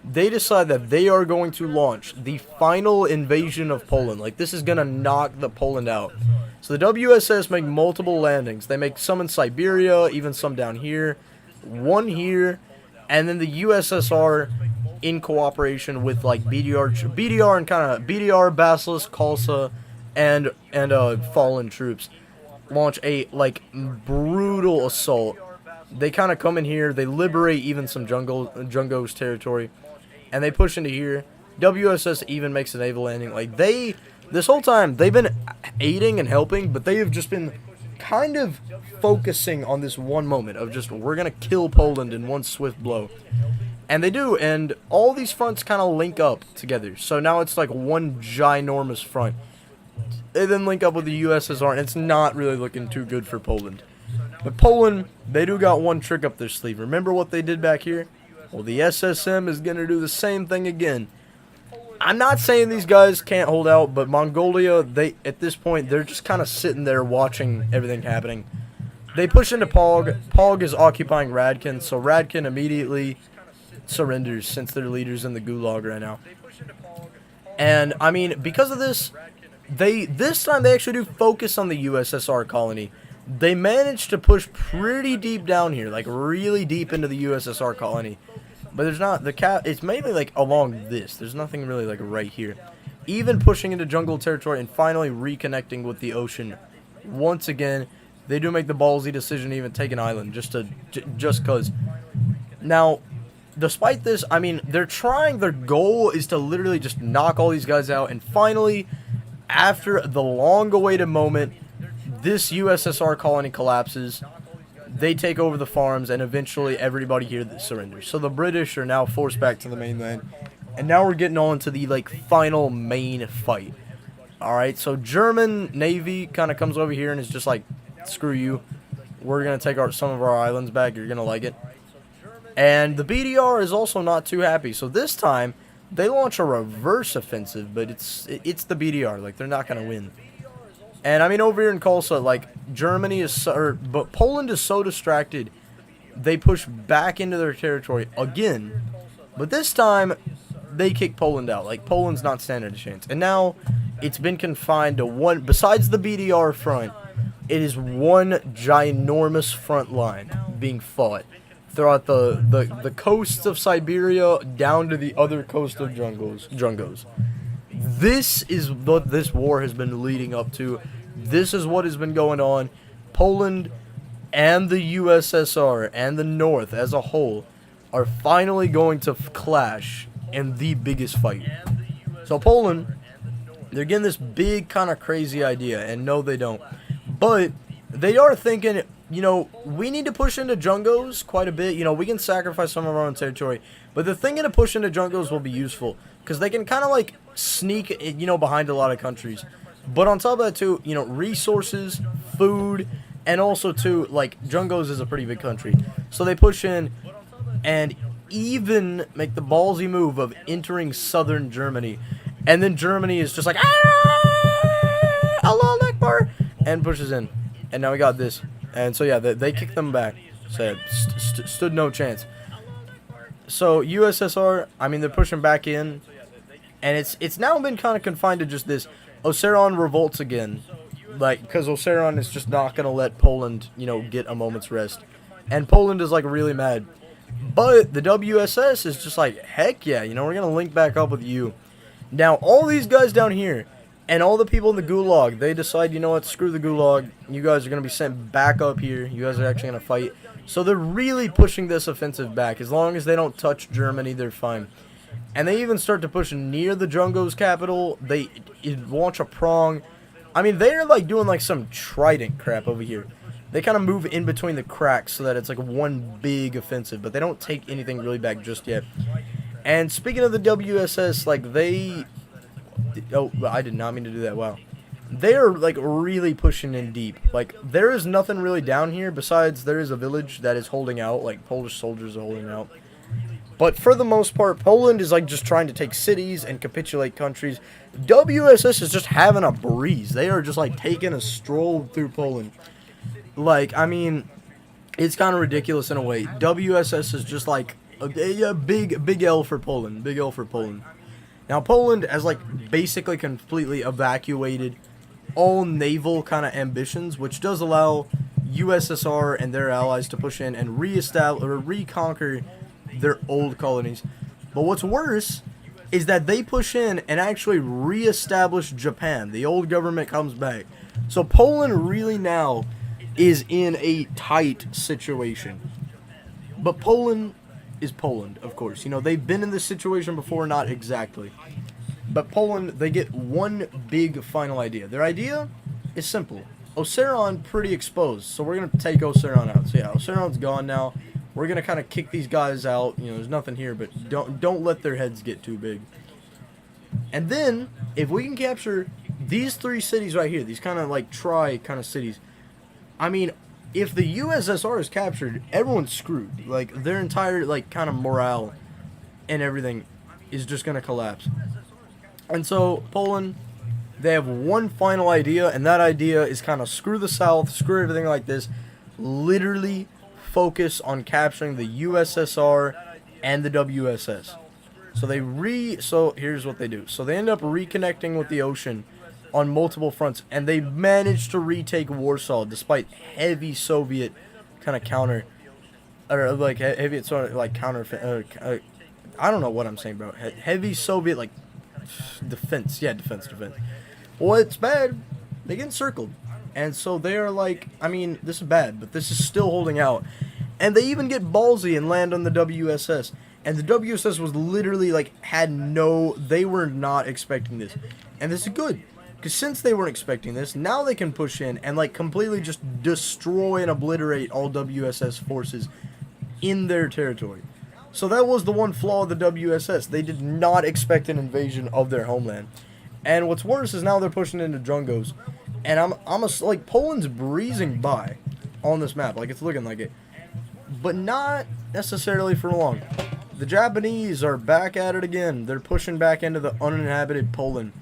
they decide that they are going to launch the final invasion of Poland. Like, this is going to knock the Poland out. So the WSS make multiple landings. They make some in Siberia, even some down here, one here, and then the USSR, in cooperation with, like, BDR and kind of BDR, Basilisk, Khalsa, and fallen troops, launch a, like, brutal assault. They kind of come in here, they liberate even some Jungos territory, and they push into here. WSS even makes a naval landing. Like, this whole time, they've been aiding and helping, but they have just been kind of focusing on this one moment of just, we're going to kill Poland in one swift blow. And they do, and all these fronts kind of link up together. So now it's like one ginormous front. They then link up with the USSR, and it's not really looking too good for Poland. But Poland, they do got one trick up their sleeve. Remember what they did back here? Well, the SSM is going to do the same thing again. I'm not saying these guys can't hold out, but Mongolia, at this point, they're just kind of sitting there watching everything happening. They push into Pog. Pog is occupying Radkin, so Radkin immediately surrenders since their leader's in the gulag right now. And, I mean, because of this, this time they actually do focus on the USSR colony. They managed to push pretty deep down here, like really deep into the USSR colony. But there's not, it's mainly like along this. There's nothing really like right here. Even pushing into jungle territory and finally reconnecting with the ocean. Once again, they do make the ballsy decision to even take an island, just cause. Now, despite this, I mean, they're trying, their goal is to literally just knock all these guys out. And finally, after the long-awaited moment, this USSR colony collapses, they take over the farms, and eventually everybody here surrenders. So the British are now forced back to the mainland, and now we're getting on to the, like, final main fight. Alright, so German Navy kind of comes over here and is just like, screw you, we're going to take some of our islands back, you're going to like it. And the BDR is also not too happy, so this time, they launch a reverse offensive, but it's the BDR, like, they're not going to win. And I mean, over here in Khalsa, like, but Poland is so distracted, they push back into their territory again. But this time, they kick Poland out. Like, Poland's not standing a chance. And now, it's been confined to one, besides the BDR front, it is one ginormous front line being fought throughout the coasts of Siberia down to the other coast of Jungos. This is what this war has been leading up to. This is what has been going on. Poland and the USSR and the North as a whole are finally going to clash in the biggest fight. So Poland, they're getting this big kind of crazy idea, and no, they don't. But they are thinking, you know, we need to push into Jungos quite a bit. You know, we can sacrifice some of our own territory, but the thing to push into Jungos will be useful because they can kind of like sneak, you know, behind a lot of countries. But on top of that too, you know, resources, food, and also too, like, Jungos is a pretty big country. So they push in, and even make the ballsy move of entering southern Germany. And then Germany is just like, ah, Allah Akbar, and pushes in. And now we got this. And so, yeah, they kicked them back. Said, stood no chance. So, USSR, I mean, they're pushing back in. And it's now been kind of confined to just this. Oseron revolts again. Like, because Oseron is just not going to let Poland, you know, get a moment's rest. And Poland is, like, really mad. But the WSS is just like, heck yeah, you know, we're going to link back up with you. Now, all these guys down here, and all the people in the Gulag, they decide, you know what, screw the Gulag. You guys are going to be sent back up here. You guys are actually going to fight. So they're really pushing this offensive back. As long as they don't touch Germany, they're fine. And they even start to push near the Drungo's capital. They launch a prong. I mean, they're like doing like some trident crap over here. They kind of move in between the cracks so that it's like one big offensive. But they don't take anything really back just yet. And speaking of the WSS, like they... Oh, I did not mean to do that. Wow. They're like really pushing in deep. Like there is nothing really down here besides there is a village that is holding out. Like Polish soldiers are holding out. But for the most part, Poland is like just trying to take cities and capitulate countries. WSS is just having a breeze. They are just like taking a stroll through Poland. Like, I mean, it's kind of ridiculous in a way. WSS is just like a big L for Poland. Big L for Poland. Now, Poland has like basically completely evacuated all naval kind of ambitions, which does allow USSR and their allies to push in and reestablish or reconquer their old colonies. But what's worse is that they push in and actually reestablish Japan. The old government comes back. So Poland really now is in a tight situation. But Poland is Poland, of course. You know, they've been in this situation before, not exactly. But Poland, they get one big final idea. Their idea is simple. Oseron pretty exposed, so we're going to take Oseron out. So yeah, Oseron's gone now. We're going to kind of kick these guys out. You know, there's nothing here, but don't let their heads get too big. And then, if we can capture these three cities right here, these kind of like kind of cities, I mean, if the USSR is captured, everyone's screwed. Like, their entire, like, kind of morale and everything is just going to collapse. And so, Poland, they have one final idea, and that idea is kind of screw the South, screw everything like this, literally focus on capturing the USSR and the WSS. So here's what they do. So they end up reconnecting with the ocean on multiple fronts, and they managed to retake Warsaw despite heavy Soviet kind of counter, or like heavy sort of like counter. I don't know what I'm saying, bro. Heavy Soviet like defense. Yeah, defense. Well, it's bad. They get encircled, and so they are like, I mean, this is bad, but this is still holding out, and they even get ballsy and land on the WSS. And the WSS was literally like they were not expecting this, and this is good. Because since they weren't expecting this, now they can push in and like completely just destroy and obliterate all WSS forces in their territory. So that was the one flaw of the WSS. They did not expect an invasion of their homeland. And what's worse is now they're pushing into Drungos. And like Poland's breezing by on this map. Like it's looking like it. But not necessarily for long. The Japanese are back at it again. They're pushing back into the uninhabited Poland.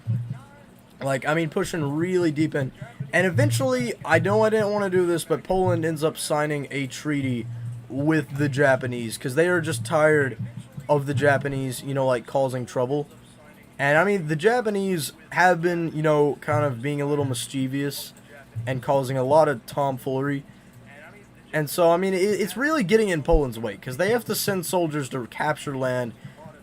Like, I mean, pushing really deep in. And eventually, I didn't want to do this, but Poland ends up signing a treaty with the Japanese. Because they are just tired of the Japanese, you know, like, causing trouble. And, I mean, the Japanese have been, you know, kind of being a little mischievous and causing a lot of tomfoolery. And so, I mean, it's really getting in Poland's way. Because they have to send soldiers to capture land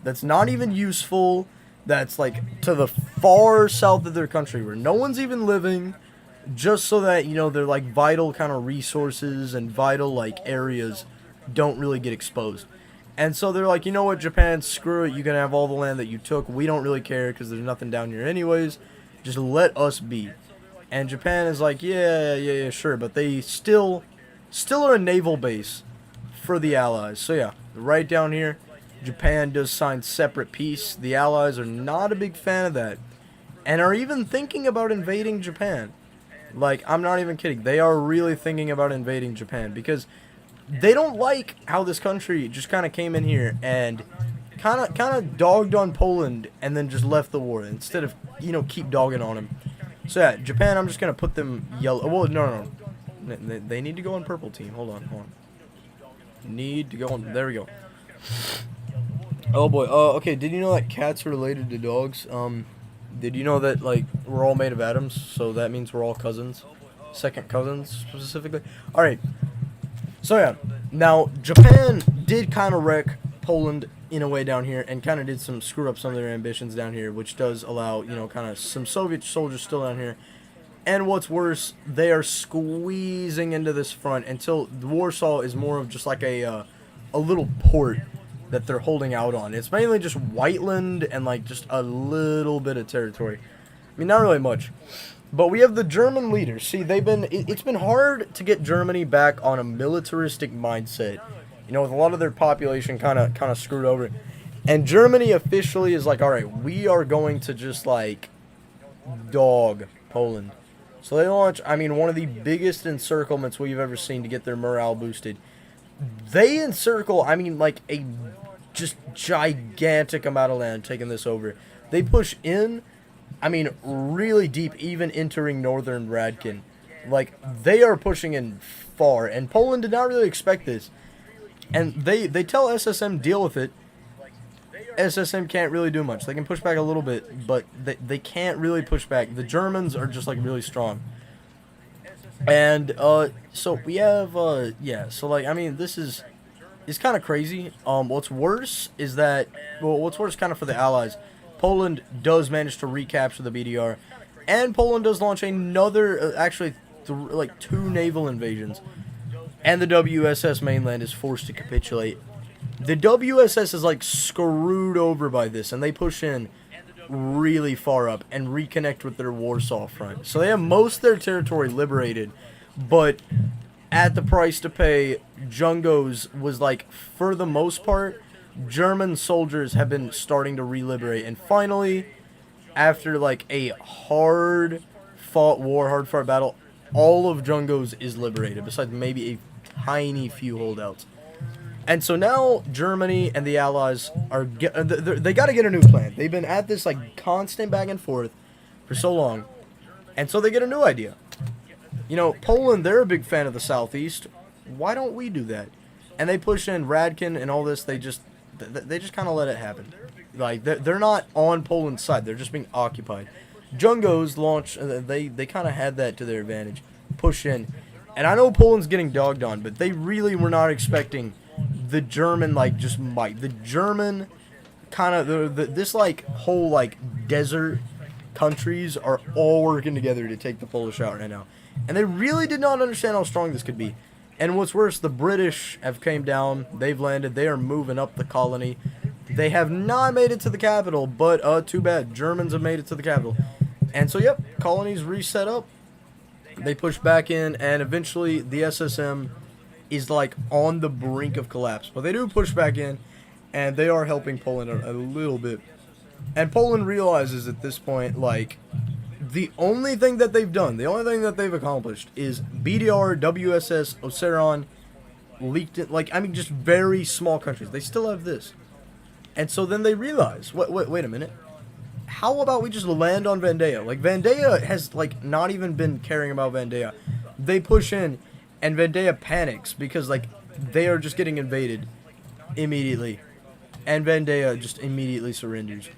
that's not even useful, that's like to the far south of their country where no one's even living, just so that, you know, their like vital kind of resources and vital like areas don't really get exposed. And so they're like, you know what, Japan, screw it, you can have all the land that you took, we don't really care because there's nothing down here anyways, just let us be. And Japan is like, yeah, sure, but they still are a naval base for the Allies. So yeah, right down here, Japan does sign separate peace. The Allies are not a big fan of that, and are even thinking about invading Japan. Like, I'm not even kidding. They are really thinking about invading Japan, because they don't like how this country just kind of came in here and kind of dogged on Poland and then just left the war instead of, you know, keep dogging on him. So yeah, Japan, I'm just gonna put them yellow. Well, no. They need to go on purple team. Hold on. Need to go on. There we go. Oh boy. Okay. Did you know that cats are related to dogs? Did you know that, like, we're all made of atoms, so that means we're all cousins? Second cousins, specifically? Alright. So, yeah. Now, Japan did kind of wreck Poland in a way down here, and kind of did screw up some of their ambitions down here, which does allow, you know, kind of some Soviet soldiers still down here. And what's worse, they are squeezing into this front until Warsaw is more of just like a little port that they're holding out on. It's mainly just Whiteland and like just a little bit of territory. I mean, not really much. But we have the German leaders. See, it's been hard to get Germany back on a militaristic mindset. You know, with a lot of their population kind of screwed over. And Germany officially is like, all right, we are going to just like dog Poland. So they launch, I mean, one of the biggest encirclements we've ever seen to get their morale boosted. They encircle, I mean, like a just gigantic amount of land taking this over. They push in, I mean, really deep, even entering northern Radkin. Like, they are pushing in far, and Poland did not really expect this. And they tell SSM deal with it. SSM can't really do much. They can push back a little bit, but they can't really push back. The Germans are just, like, really strong. And, so we have, yeah, so, like, I mean, this is kind of crazy. What's worse is that, well, what's worse kind of for the Allies, Poland does manage to recapture the BDR, and Poland does launch another, actually, like, 2 naval invasions, and the WSS mainland is forced to capitulate. The WSS is, like, screwed over by this, and they push in really far up and reconnect with their Warsaw front. So they have most of their territory liberated, but at the price to pay, Jungos was like, for the most part, German soldiers have been starting to re-liberate. And finally, after like a hard-fought war, hard-fought battle, all of Jungos is liberated, besides maybe a tiny few holdouts. And so now Germany and the Allies are they got to get a new plan. They've been at this like constant back and forth for so long, and so they get a new idea. You know, Poland, they're a big fan of the Southeast. Why don't we do that? And they push in Radkin and all this. They just kind of let it happen. Like they're not on Poland's side. They're just being occupied. Jungos launch. They kind of had that to their advantage. Push in, and I know Poland's getting dogged on, but they really were not expecting the German, like, just might. The German kind of, this, like, whole, like, desert countries are all working together to take the Polish out right now. And they really did not understand how strong this could be. And what's worse, the British have came down. They've landed. They are moving up the colony. They have not made it to the capital, but, too bad. Germans have made it to the capital. And so, yep, colonies reset up. They push back in, and eventually the SSM is like on the brink of collapse, but they do push back in, and they are helping Poland a little bit. And Poland realizes at this point, like, the only thing that they've done, the only thing that they've accomplished is BDR, WSS, Oseron, leaked it, like, I mean, just very small countries. They still have this. And so then they realize, wait a minute, how about we just land on Vendaya? Like, Vendaya has, like, not even been caring about Vendaya. They push in, and Vendaya panics because, like, they are just getting invaded immediately. And Vendaya just immediately surrenders.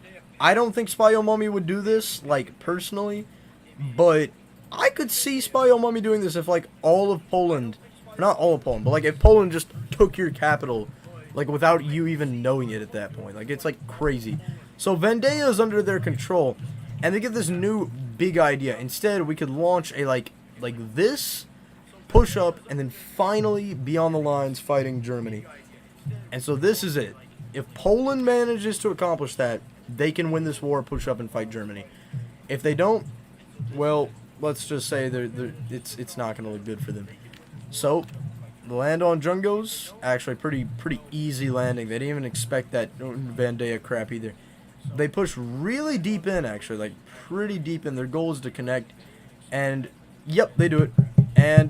I don't think Spy-O-Mummy would do this, like, personally. But I could see Spy-O-Mummy doing this if, like, all of Poland... Not all of Poland, but, like, if Poland just took your capital, like, without you even knowing it at that point. Like, it's, like, crazy. So Vendaya is under their control. And they get this new big idea. Instead, we could launch a, like this... push up, and then finally be on the lines fighting Germany. And so this is it. If Poland manages to accomplish that, they can win this war, push up, and fight Germany. If they don't, well, let's just say it's not going to look good for them. So, land on Jungos, actually pretty easy landing. They didn't even expect that Vendaya crap either. They push really deep in, actually, like pretty deep in. Their goal is to connect, and yep, they do it. And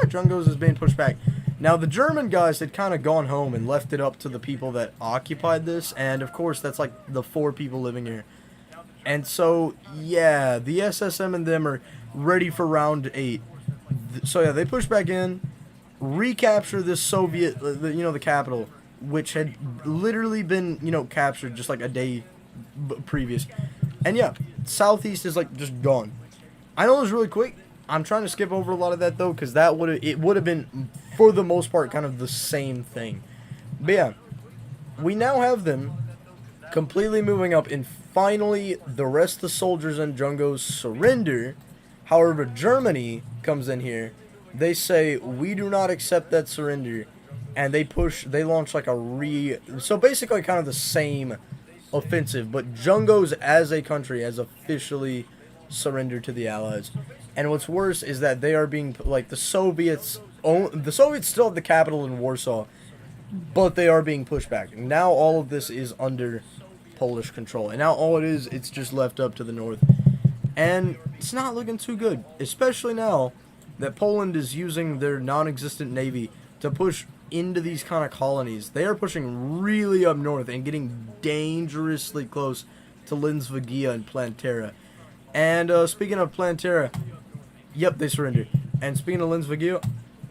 Jungos is being pushed back. Now, the German guys had kind of gone home and left it up to the people that occupied this, and of course, that's like the 4 people living here. And so, yeah, the SSM and them are ready for round 8. So, yeah, they push back in, recapture this Soviet, the capital, which had literally been, captured just like a day previous. And yeah, Southeast is like just gone. I know it was really quick. I'm trying to skip over a lot of that though, because it would have been, for the most part, kind of the same thing. But yeah, we now have them completely moving up, and finally the rest of the soldiers and Jungos surrender. However, Germany comes in here. They say, we do not accept that surrender, and they launch like so basically kind of the same offensive, but Jungos as a country has officially surrendered to the Allies. And what's worse is that they are being, like, the Soviets still have the capital in Warsaw, but they are being pushed back. Now all of this is under Polish control, and now all it's just left up to the north. And it's not looking too good, especially now that Poland is using their non-existent navy to push into these kind of colonies. They are pushing really up north and getting dangerously close to Linzvagia and Plantera. And speaking of Plantera, yep, they surrendered. And speaking of Linzvagia,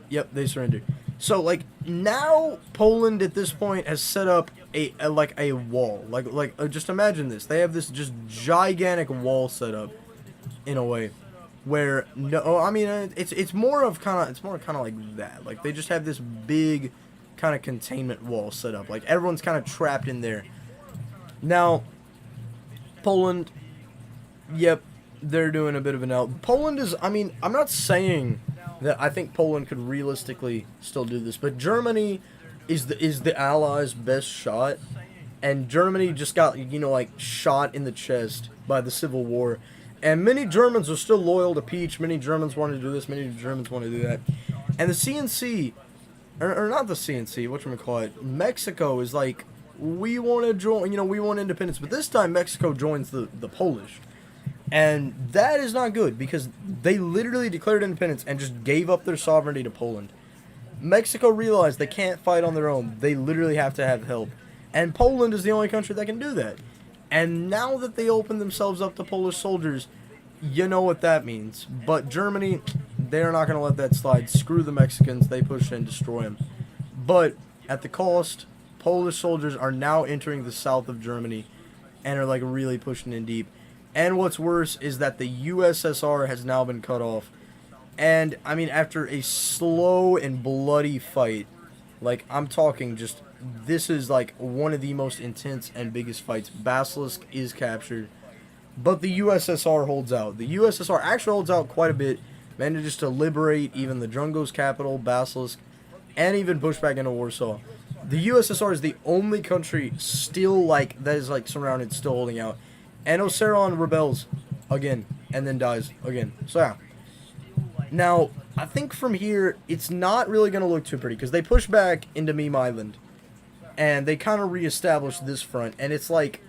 yep, they surrendered. So, like, now Poland at this point has set up a wall. Just imagine this. They have this just gigantic wall set up in a way where it's more kind of like that. Like, they just have this big kind of containment wall set up. Like, everyone's kind of trapped in there. Now, Poland, yep, they're doing a bit of an out. Poland is, I'm not saying that I think Poland could realistically still do this, but Germany is the Allies' best shot, and Germany just got, shot in the chest by the Civil War, and many Germans are still loyal to Peach. Many Germans want to do this, many Germans want to do that, and the CNC, or not the CNC, whatchamacallit, Mexico is like, we want to join, we want independence, but this time Mexico joins the Polish. And that is not good, because they literally declared independence and just gave up their sovereignty to Poland. Mexico realized they can't fight on their own. They literally have to have help. And Poland is the only country that can do that. And now that they open themselves up to Polish soldiers, you know what that means. But Germany, they're not going to let that slide. Screw the Mexicans. They push and destroy them. But at the cost, Polish soldiers are now entering the south of Germany and are like really pushing in deep. And what's worse is that the USSR has now been cut off. And, after a slow and bloody fight, like, I'm talking just, this is, like, one of the most intense and biggest fights. Basilisk is captured, but the USSR holds out. The USSR actually holds out quite a bit, manages to liberate even the Jungos capital, Basilisk, and even push back into Warsaw. The USSR is the only country still, like, that is, like, surrounded, still holding out. And Oseron rebels again, and then dies again. So, yeah. Now, I think from here, it's not really going to look too pretty, because they push back into Meme Island, and they kind of reestablish this front, and it's like,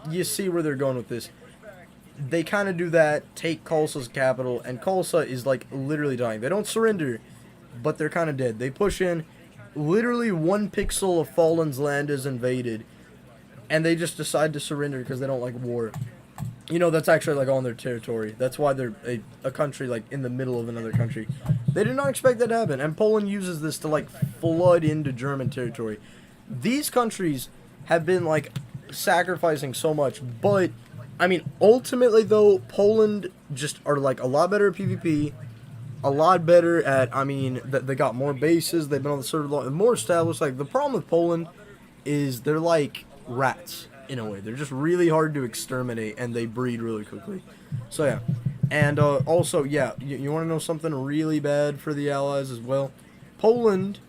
you see where they're going with this. They kind of do that, take Kolsa's capital, and Kolsa is, like, literally dying. They don't surrender, but they're kind of dead. They push in, literally 1 pixel of Fallen's land is invaded, and they just decide to surrender because they don't like war. That's actually, like, on their territory. That's why they're a country, like, in the middle of another country. They did not expect that to happen, and Poland uses this to, like, flood into German territory. These countries have been, like, sacrificing so much, but, ultimately, though, Poland just are, like, a lot better at PvP, a lot better at, they got more bases, they've been on the server more established. Like, the problem with Poland is they're, like, rats, in a way. They're just really hard to exterminate, and they breed really quickly. So, yeah. And, also, yeah, you want to know something really bad for the Allies as well? Poland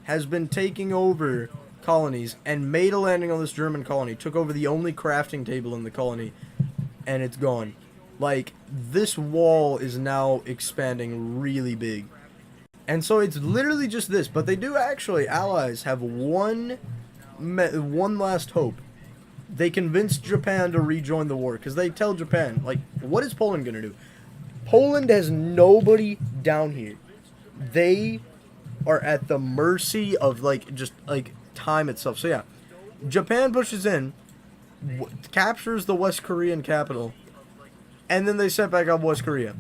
has been taking over colonies and made a landing on this German colony, took over the only crafting table in the colony, and it's gone. Like, this wall is now expanding really big. And so it's literally just this, but they do actually, Allies have one last hope. They convinced Japan to rejoin the war, because they tell Japan, like, what is Poland going to do? Poland has nobody down here. They are at the mercy of, like, just, like, time itself. So, yeah. Japan pushes in, captures the West Korean capital, and then they set back up West Korea.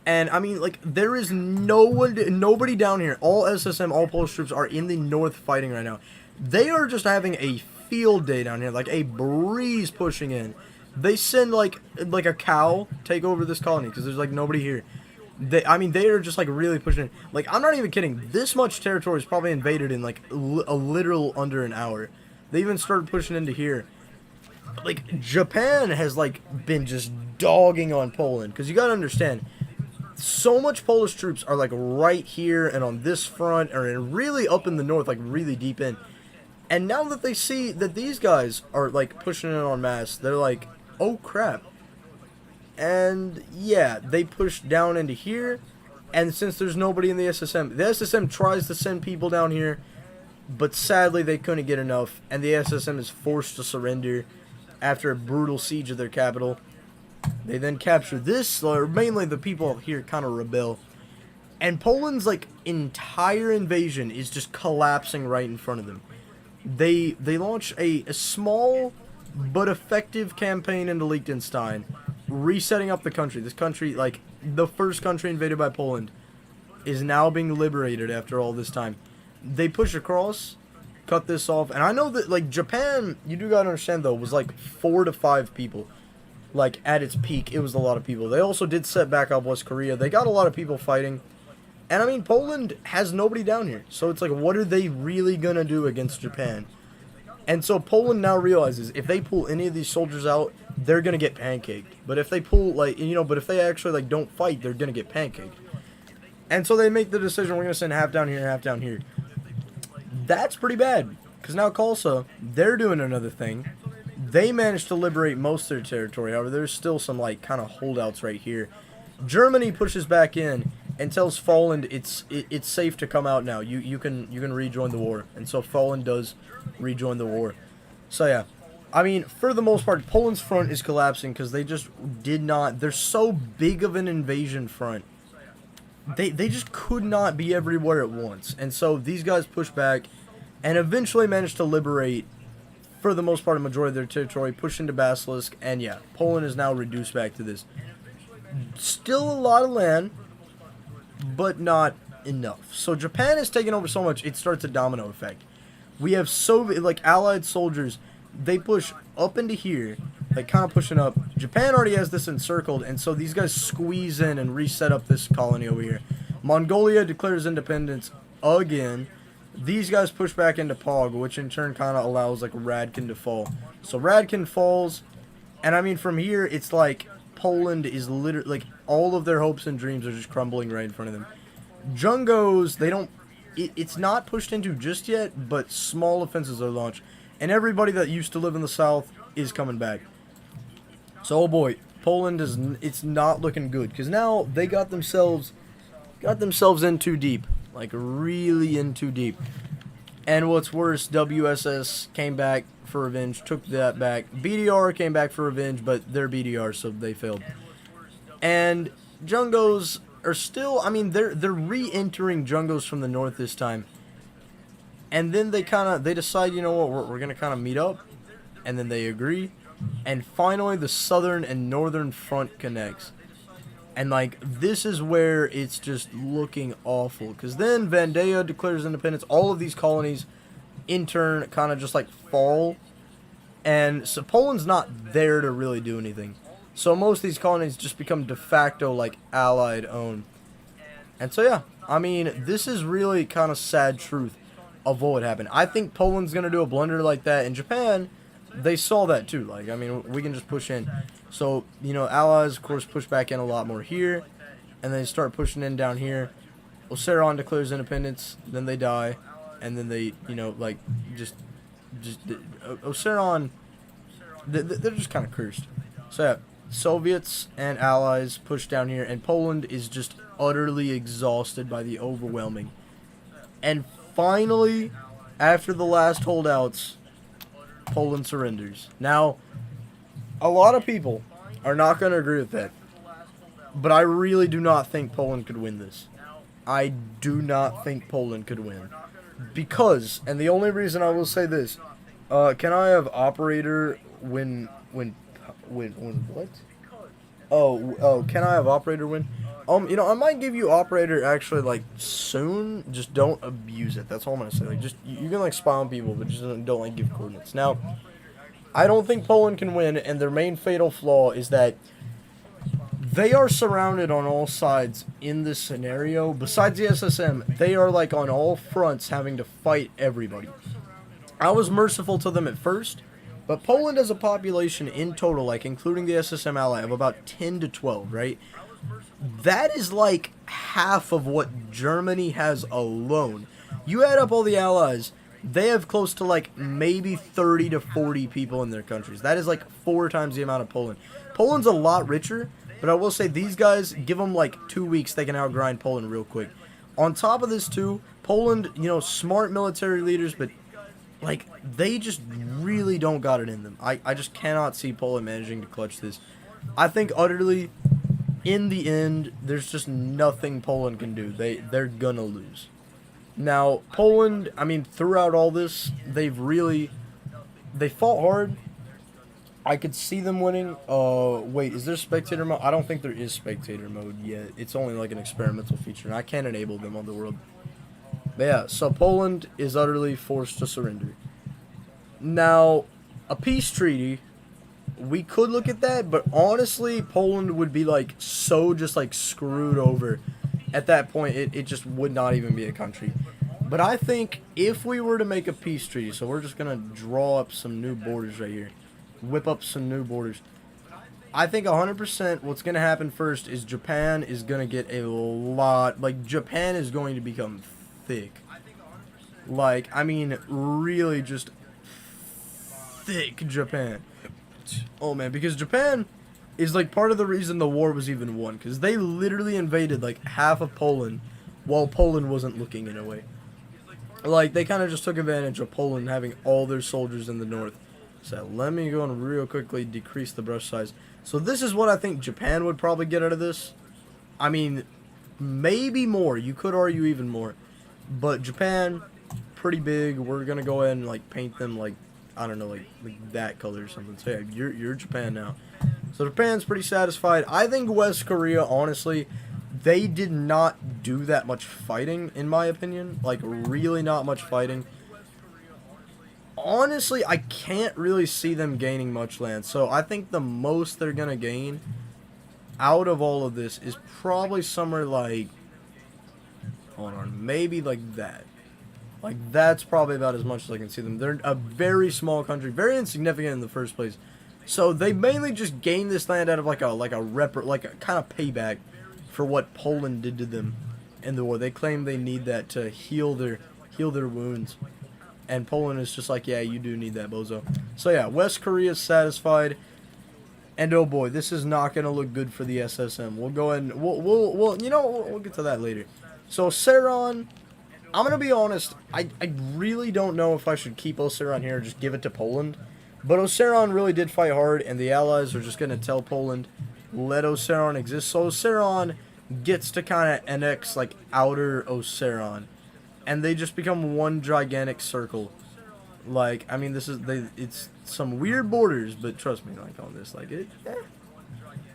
And, I mean, like, there is nobody down here. All SSM, all Polish troops are in the north fighting right now. They are just having a field day down here, like a breeze pushing in. They send, like a cow take over this colony because there's, like, nobody here. I mean, they are just, like, really pushing in. Like, I'm not even kidding. This much territory is probably invaded in, like, a literal under an hour. They even started pushing into here. Like, Japan has, like, been just dogging on Poland. Because you gotta understand, so much Polish troops are, like, right here and on this front, or really up in the north, like, really deep in. And now that they see that these guys are, like, pushing in en masse, they're like, oh, crap. And, yeah, they push down into here. And since there's nobody in the SSM tries to send people down here, but sadly they couldn't get enough. And the SSM is forced to surrender after a brutal siege of their capital. They then capture this, or mainly the people here kind of rebel. And Poland's, like, entire invasion is just collapsing right in front of them. They launch a small but effective campaign into Liechtenstein, resetting up the country. This country, like, the first country invaded by Poland, is now being liberated after all this time. They push across, cut this off, and I know that, like, Japan, you do gotta understand, though, was, like, 4 to 5 people. Like, at its peak, it was a lot of people. They also did set back up West Korea. They got a lot of people fighting. And, I mean, Poland has nobody down here. So it's like, what are they really going to do against Japan? And so Poland now realizes if they pull any of these soldiers out, they're going to get pancaked. But if they pull, like, you know, but if they actually, like, don't fight, they're going to get pancaked. And so they make the decision, we're going to send half down here and half down here. That's pretty bad. Because now Khalsa, they're doing another thing. They managed to liberate most of their territory. However, there's still some, like, kind of holdouts right here. Germany pushes back in and tells Poland it's safe to come out now. You can rejoin the war. And so Poland does rejoin the war. So yeah, I mean, for the most part, Poland's front is collapsing because they just did not. They're so big of an invasion front. They just could not be everywhere at once. And so these guys push back and eventually managed to liberate, for the most part, a majority of their territory, push into Basilisk, and yeah, Poland is now reduced back to this. Still a lot of land, but not enough. So Japan has taken over so much, it starts a domino effect. We have Soviet, like, allied soldiers, they push up into here, like, kind of pushing up. Japan already has this encircled, and so these guys squeeze in and reset up this colony over here. Mongolia declares independence again. These guys push back into Pog, which in turn kind of allows, like, Radkin to fall. So Radkin falls, and I mean, from here, it's like Poland is literally, like, all of their hopes and dreams are just crumbling right in front of them. Jungos, they don't, it's not pushed into just yet, but small offenses are launched. And everybody that used to live in the south is coming back. So, oh boy, Poland is, it's not looking good, because now they got themselves in too deep. Like, really in too deep. And what's worse, WSS came back for revenge, took that back. BDR came back for revenge, but they're BDR, so they failed. And Jungos are still, I mean, they're re-entering Jungos from the north this time. And then they decide, you know what, we're going to kind of meet up. And then they agree. And finally, the southern and northern front connects. And, like, this is where it's just looking awful. Because then Vandea declares independence. All of these colonies, in turn, kind of just, like, fall. And so Poland's not there to really do anything. So most of these colonies just become de facto, like, Allied owned. And so, yeah, I mean, this is really kind of sad truth of what would happen. I think Poland's going to do a blunder like that. In Japan, they saw that too. Like, I mean, we can just push in. So, you know, Allies, of course, push back in a lot more here. And they start pushing in down here. Oseron declares independence. Then they die. And then they, you know, like, just Oseron, they're just kind of cursed. So, yeah, Soviets and Allies push down here. And Poland is just utterly exhausted by the overwhelming. And finally, after the last holdouts, Poland surrenders. Now, a lot of people are not going to agree with that, but I really do not think Poland could win this. I do not think Poland could win. Because, and the only reason I will say this, can I have operator when what? Oh, can I have operator win? I might give you operator actually like soon. Just don't abuse it. That's all I'm gonna say. Like, just you can like spy on people, but just don't like give coordinates. Now, I don't think Poland can win, and their main fatal flaw is that they are surrounded on all sides in this scenario. Besides the SSM, they are like on all fronts having to fight everybody. I was merciful to them at first, but Poland has a population in total, like including the SSM ally, of about 10 to 12, right? That is like half of what Germany has alone. You add up all the allies, they have close to like maybe 30 to 40 people in their countries. That is like 4 times the amount of Poland. Poland's a lot richer, but I will say these guys, give them like 2 weeks, they can outgrind Poland real quick. On top of this too, Poland, smart military leaders, but like they just really don't got it in them. I just cannot see Poland managing to clutch this. I think utterly, in the end, there's just nothing Poland can do. They're gonna lose. Now, Poland, I mean, throughout all this, they fought hard. I could see them winning. Wait, is there spectator mode? I don't think there is spectator mode yet. It's only like an experimental feature, and I can't enable them on the world. But yeah, so Poland is utterly forced to surrender. Now, a peace treaty, we could look at that, but honestly, Poland would be like so just like screwed over. At that point, it just would not even be a country. But I think if we were to make a peace treaty, so we're just going to draw up some new borders right here. Whip up some new borders. I think 100% what's going to happen first is Japan is going to get a lot, like Japan is going to become thick. Like, I mean, really just thick Japan. Oh man, because Japan is like part of the reason the war was even won, because they literally invaded like half of Poland while Poland wasn't looking in a way. Like, they kind of just took advantage of Poland having all their soldiers in the north. So let me go and real quickly decrease the brush size. So this is what I think Japan would probably get out of this. I mean, maybe more. You could argue even more. But Japan, pretty big. We're going to go ahead and like paint them like, I don't know, like that color or something. So yeah, you're Japan now. So Japan's pretty satisfied. I think West Korea, honestly, they did not do that much fighting, in my opinion. Like, really not much fighting. Honestly, I can't really see them gaining much land. So I think the most they're going to gain out of all of this is probably somewhere like, hold on, maybe like that. Like, that's probably about as much as I can see them. They're a very small country, very insignificant in the first place. So they mainly just gain this land out of like a kind of payback for what Poland did to them in the war. They claim they need that to heal their wounds. And Poland is just like, yeah, you do need that, bozo. So yeah, West Korea is satisfied. And oh boy, this is not going to look good for the SSM. We'll go ahead and we'll get to that later. So Seron, I'm going to be honest, I really don't know if I should keep Oseron here or just give it to Poland. But Oseron really did fight hard, and the Allies are just going to tell Poland, let Oseron exist. So Oseron gets to kind of annex like outer Oseron. And they just become one gigantic circle. Like, I mean, it's some weird borders, but trust me, like, on this, like,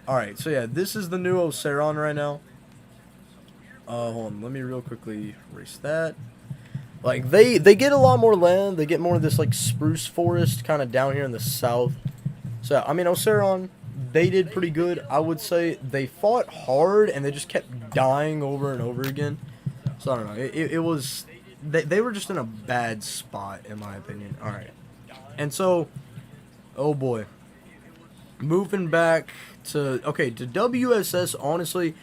Alright, so yeah, this is the new Oseron right now. Hold on, let me real quickly erase that. Like, they get a lot more land, they get more of this, like, spruce forest kind of down here in the south. So, I mean, Oseron, they did pretty good. I would say they fought hard, and they just kept dying over and over again. So, I don't know, it was, they were just in a bad spot, in my opinion. Alright. And so, oh boy. Moving back to WSS, honestly,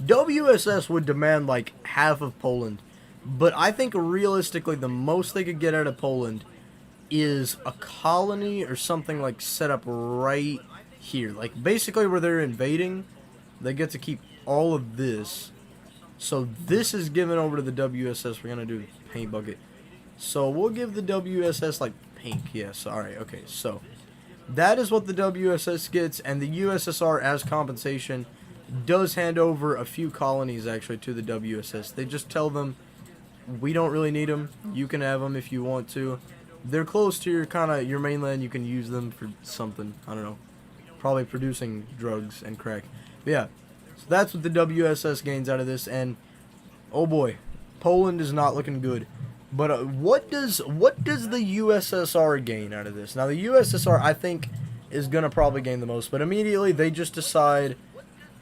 WSS would demand, like, half of Poland. But I think, realistically, the most they could get out of Poland is a colony or something, like, set up right here. Like, basically, where they're invading, they get to keep all of this. So this is given over to the WSS. We're going to do paint bucket. So we'll give the WSS like pink. Yes. Alright. Okay. So that is what the WSS gets. And the USSR, as compensation, does hand over a few colonies actually to the WSS. They just tell them, we don't really need them. You can have them if you want to. They're close to your mainland. You can use them for something. I don't know. Probably producing drugs and crack. But yeah, so that's what the WSS gains out of this. And oh boy, Poland is not looking good. But what does the USSR gain out of this? Now the USSR, I think, is gonna probably gain the most. But immediately they just decide,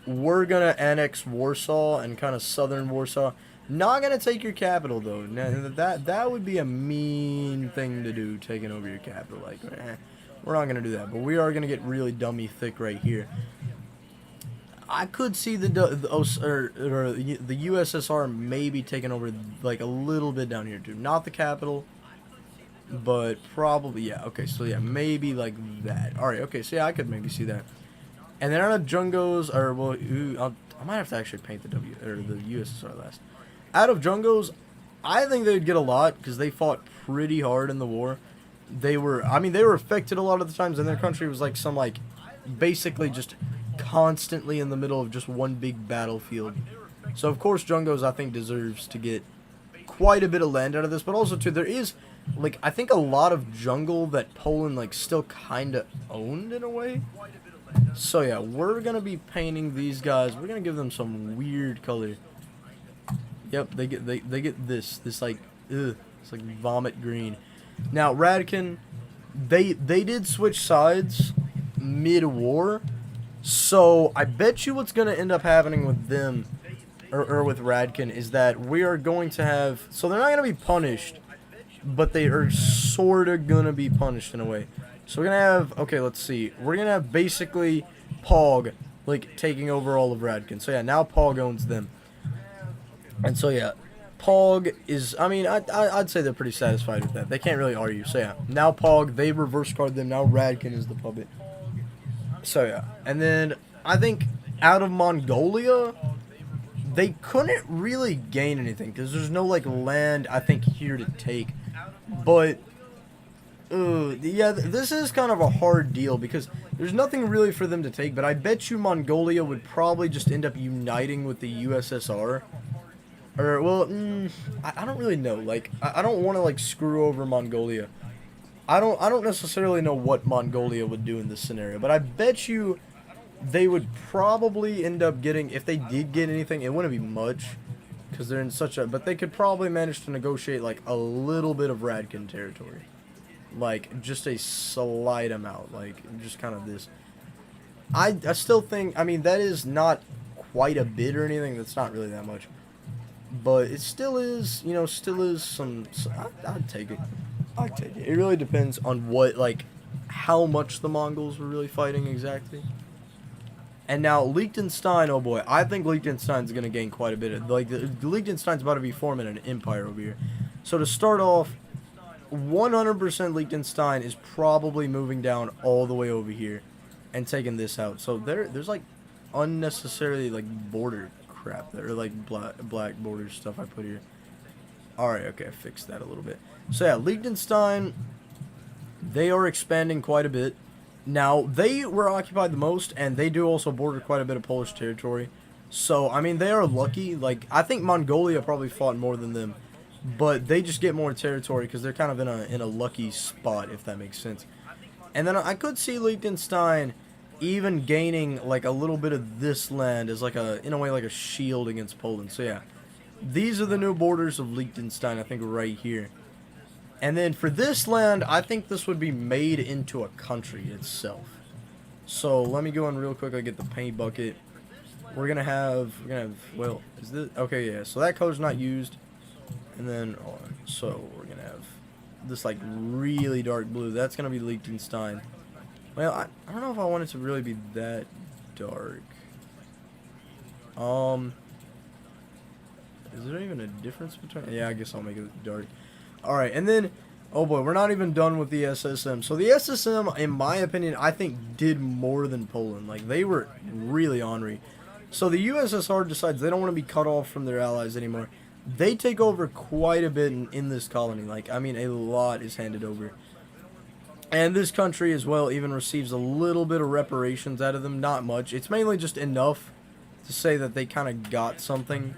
we're gonna annex Warsaw and kind of southern Warsaw. Not gonna take your capital though. Now, that would be a mean thing to do, taking over your capital. Like, we're not gonna do that. But we are gonna get really dummy thick right here. I could see the USSR maybe taking over like a little bit down here too. Not the capital, but probably, yeah. Okay, so yeah, maybe like that. All right. Okay, so yeah, I could maybe see that. And then out of Jungos, or well, I might have to actually paint the USSR last. Out of Jungos, I think they'd get a lot because they fought pretty hard in the war. They were affected a lot of the times, and their country was like basically just constantly in the middle of just one big battlefield. So of course Jungos, I think, deserves to get quite a bit of land out of this, but also too, there is like, I think, a lot of jungle that Poland like still kind of owned in a way. So yeah, we're gonna be painting these guys. We're gonna give them some weird color. Yep, they get this like, it's like vomit green. Now Radkin, they did switch sides mid-war, so I bet you what's gonna end up happening with them, or with Radkin, is that we are going to have, so they're not gonna be punished, but they are sorta gonna be punished in a way. So we're gonna have, okay, let's see, we're gonna have basically Pog like taking over all of Radkin. So yeah, now Pog owns them. And so yeah, Pog is, I mean, I'd say they're pretty satisfied with that. They can't really argue. So yeah, now Pog, they reverse card them. Now Radkin is the puppet. So yeah, and then I think out of Mongolia, they couldn't really gain anything because there's no like land, I think, here to take. But yeah, this is kind of a hard deal because there's nothing really for them to take. But I bet you Mongolia would probably just end up uniting with the USSR. Or, well, I don't really know. Like, I don't want to, like, screw over Mongolia. I don't necessarily know what Mongolia would do in this scenario, but I bet you they would probably end up getting, if they did get anything, it wouldn't be much, because they're in such a, but they could probably manage to negotiate, like, a little bit of Radkin territory. Like, just a slight amount, like, just kind of this. I still think, I mean, that is not quite a bit or anything, that's not really that much. But it still is, you know, some I'd take it. I'd take it. It really depends on what, like, how much the Mongols were really fighting exactly. And now, Liechtenstein, oh boy, I think Liechtenstein's going to gain quite a bit of, like, the Liechtenstein's about to be forming an empire over here. So to start off, 100% Liechtenstein is probably moving down all the way over here and taking this out. So there's, like, unnecessarily, like, border crap that are like black border stuff I put here. Alright, okay, I fixed that a little bit. So yeah, Liechtenstein, they are expanding quite a bit. Now, they were occupied the most, and they do also border quite a bit of Polish territory. So, I mean, they are lucky. Like, I think Mongolia probably fought more than them, but they just get more territory because they're kind of in a lucky spot, if that makes sense. And then I could see Liechtenstein even gaining like a little bit of this land as like a, in a way, like a shield against Poland. So yeah, these are the new borders of Liechtenstein, I think, right here. And then for this land, I think this would be made into a country itself. So let me go in real quick. I get the paint bucket. We're gonna have, well, is this, okay, yeah, so that color's not used. And then, so we're gonna have this like really dark blue. That's gonna be Liechtenstein. Well, I don't know if I want it to really be that dark. Is there even a difference between? Yeah, I guess I'll make it dark. Alright, and then, oh boy, we're not even done with the SSM. So the SSM, in my opinion, I think did more than Poland. Like, they were really ornery. So the USSR decides they don't want to be cut off from their allies anymore. They take over quite a bit in this colony. Like, I mean, a lot is handed over. And this country as well even receives a little bit of reparations out of them. Not much. It's mainly just enough to say that they kind of got something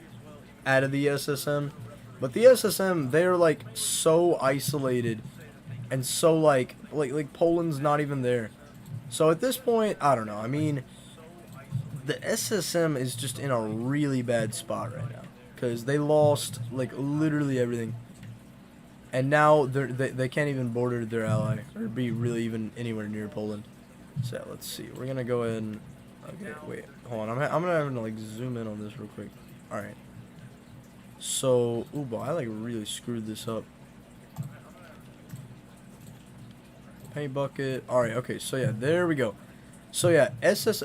out of the SSM. But the SSM, they're like so isolated and so like Poland's not even there. So at this point, I don't know. I mean, the SSM is just in a really bad spot right now because they lost like literally everything, and now they can't even border their ally or be really even anywhere near Poland. So let's see. We're gonna go ahead and okay. Wait, hold on. I'm gonna have to like zoom in on this real quick. All right. So, ooh, boy, I like really screwed this up. Paint bucket. All right. Okay. So yeah, there we go. So yeah,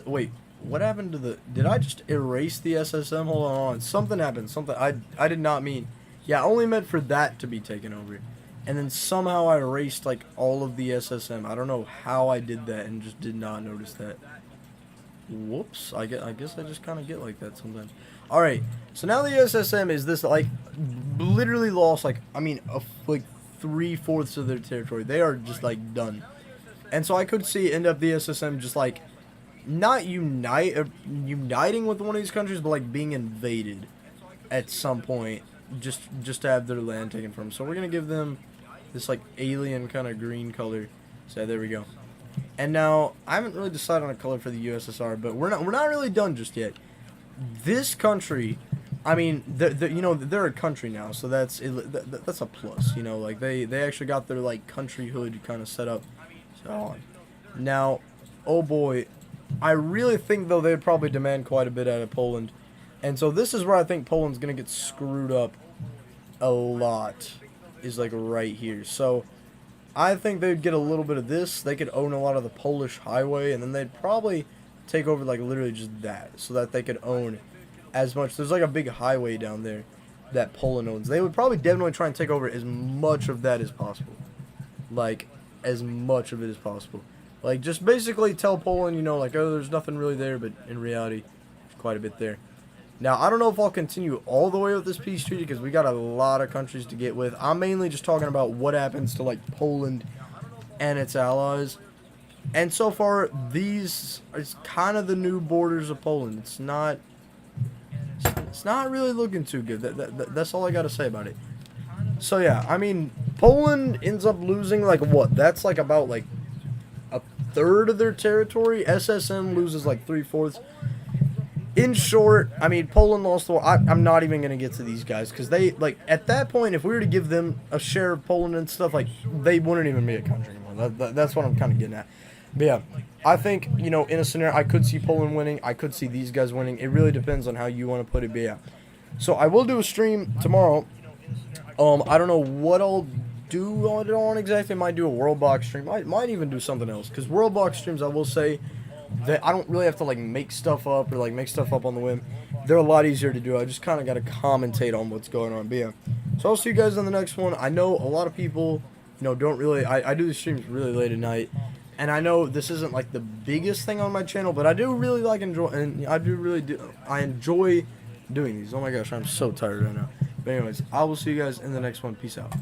Wait. What happened to the... Did I just erase the SSM? Hold on. Something happened. Something... I did not mean... Yeah, I only meant for that to be taken over. And then somehow I erased, like, all of the SSM. I don't know how I did that and just did not notice that. Whoops. I guess I just kind of get like that sometimes. Alright. So now the SSM is this, like, literally lost, like, I mean, like, 3/4 of their territory. They are just, like, done. And so I could see end up the SSM just, like... not uniting with one of these countries, but like being invaded at some point, just to have their land taken from them. So we're gonna give them this like alien kind of green color. So there we go. And now I haven't really decided on a color for the USSR, but we're not really done just yet. This country, I mean, you know, they're a country now, so that's a plus. You know, like they actually got their like countryhood kind of set up. So now, oh boy. I really think, though, they'd probably demand quite a bit out of Poland. And so this is where I think Poland's going to get screwed up a lot, is, like, right here. So I think they'd get a little bit of this. They could own a lot of the Polish highway, and then they'd probably take over, like, literally just that, so that they could own as much. There's, like, a big highway down there that Poland owns. They would probably definitely try and take over as much of that as possible. Like, as much of it as possible. Like, just basically tell Poland, you know, like, oh, there's nothing really there, but in reality, there's quite a bit there. Now, I don't know if I'll continue all the way with this peace treaty, because we got a lot of countries to get with. I'm mainly just talking about what happens to, like, Poland and its allies. And so far, these are kind of the new borders of Poland. It's not really looking too good. That's all I got to say about it. So, yeah, I mean, Poland ends up losing, like, what? That's, like, about, like, a third of their territory. SSM loses like 3/4. In short, I mean, Poland lost the war. I'm not even going to get to these guys because they, like, at that point, if we were to give them a share of Poland and stuff, like, they wouldn't even be a country anymore. That's what I'm kind of getting at. But yeah, I think, you know, in a scenario, I could see Poland winning. I could see these guys winning. It really depends on how you want to put it. But yeah, so I will do a stream tomorrow. I don't know what I'll do on exactly. Might do a World Box stream. Might even do something else. Because World Box streams, I will say that I don't really have to like make stuff up or like make stuff up on the whim. They're a lot easier to do. I just kind of got to commentate on what's going on. But yeah, so I'll see you guys on the next one. I know a lot of people, you know, don't really. I do the streams really late at night, and I know this isn't like the biggest thing on my channel, but I do really like I enjoy doing these. Oh my gosh, I'm so tired right now. But anyways, I will see you guys in the next one. Peace out.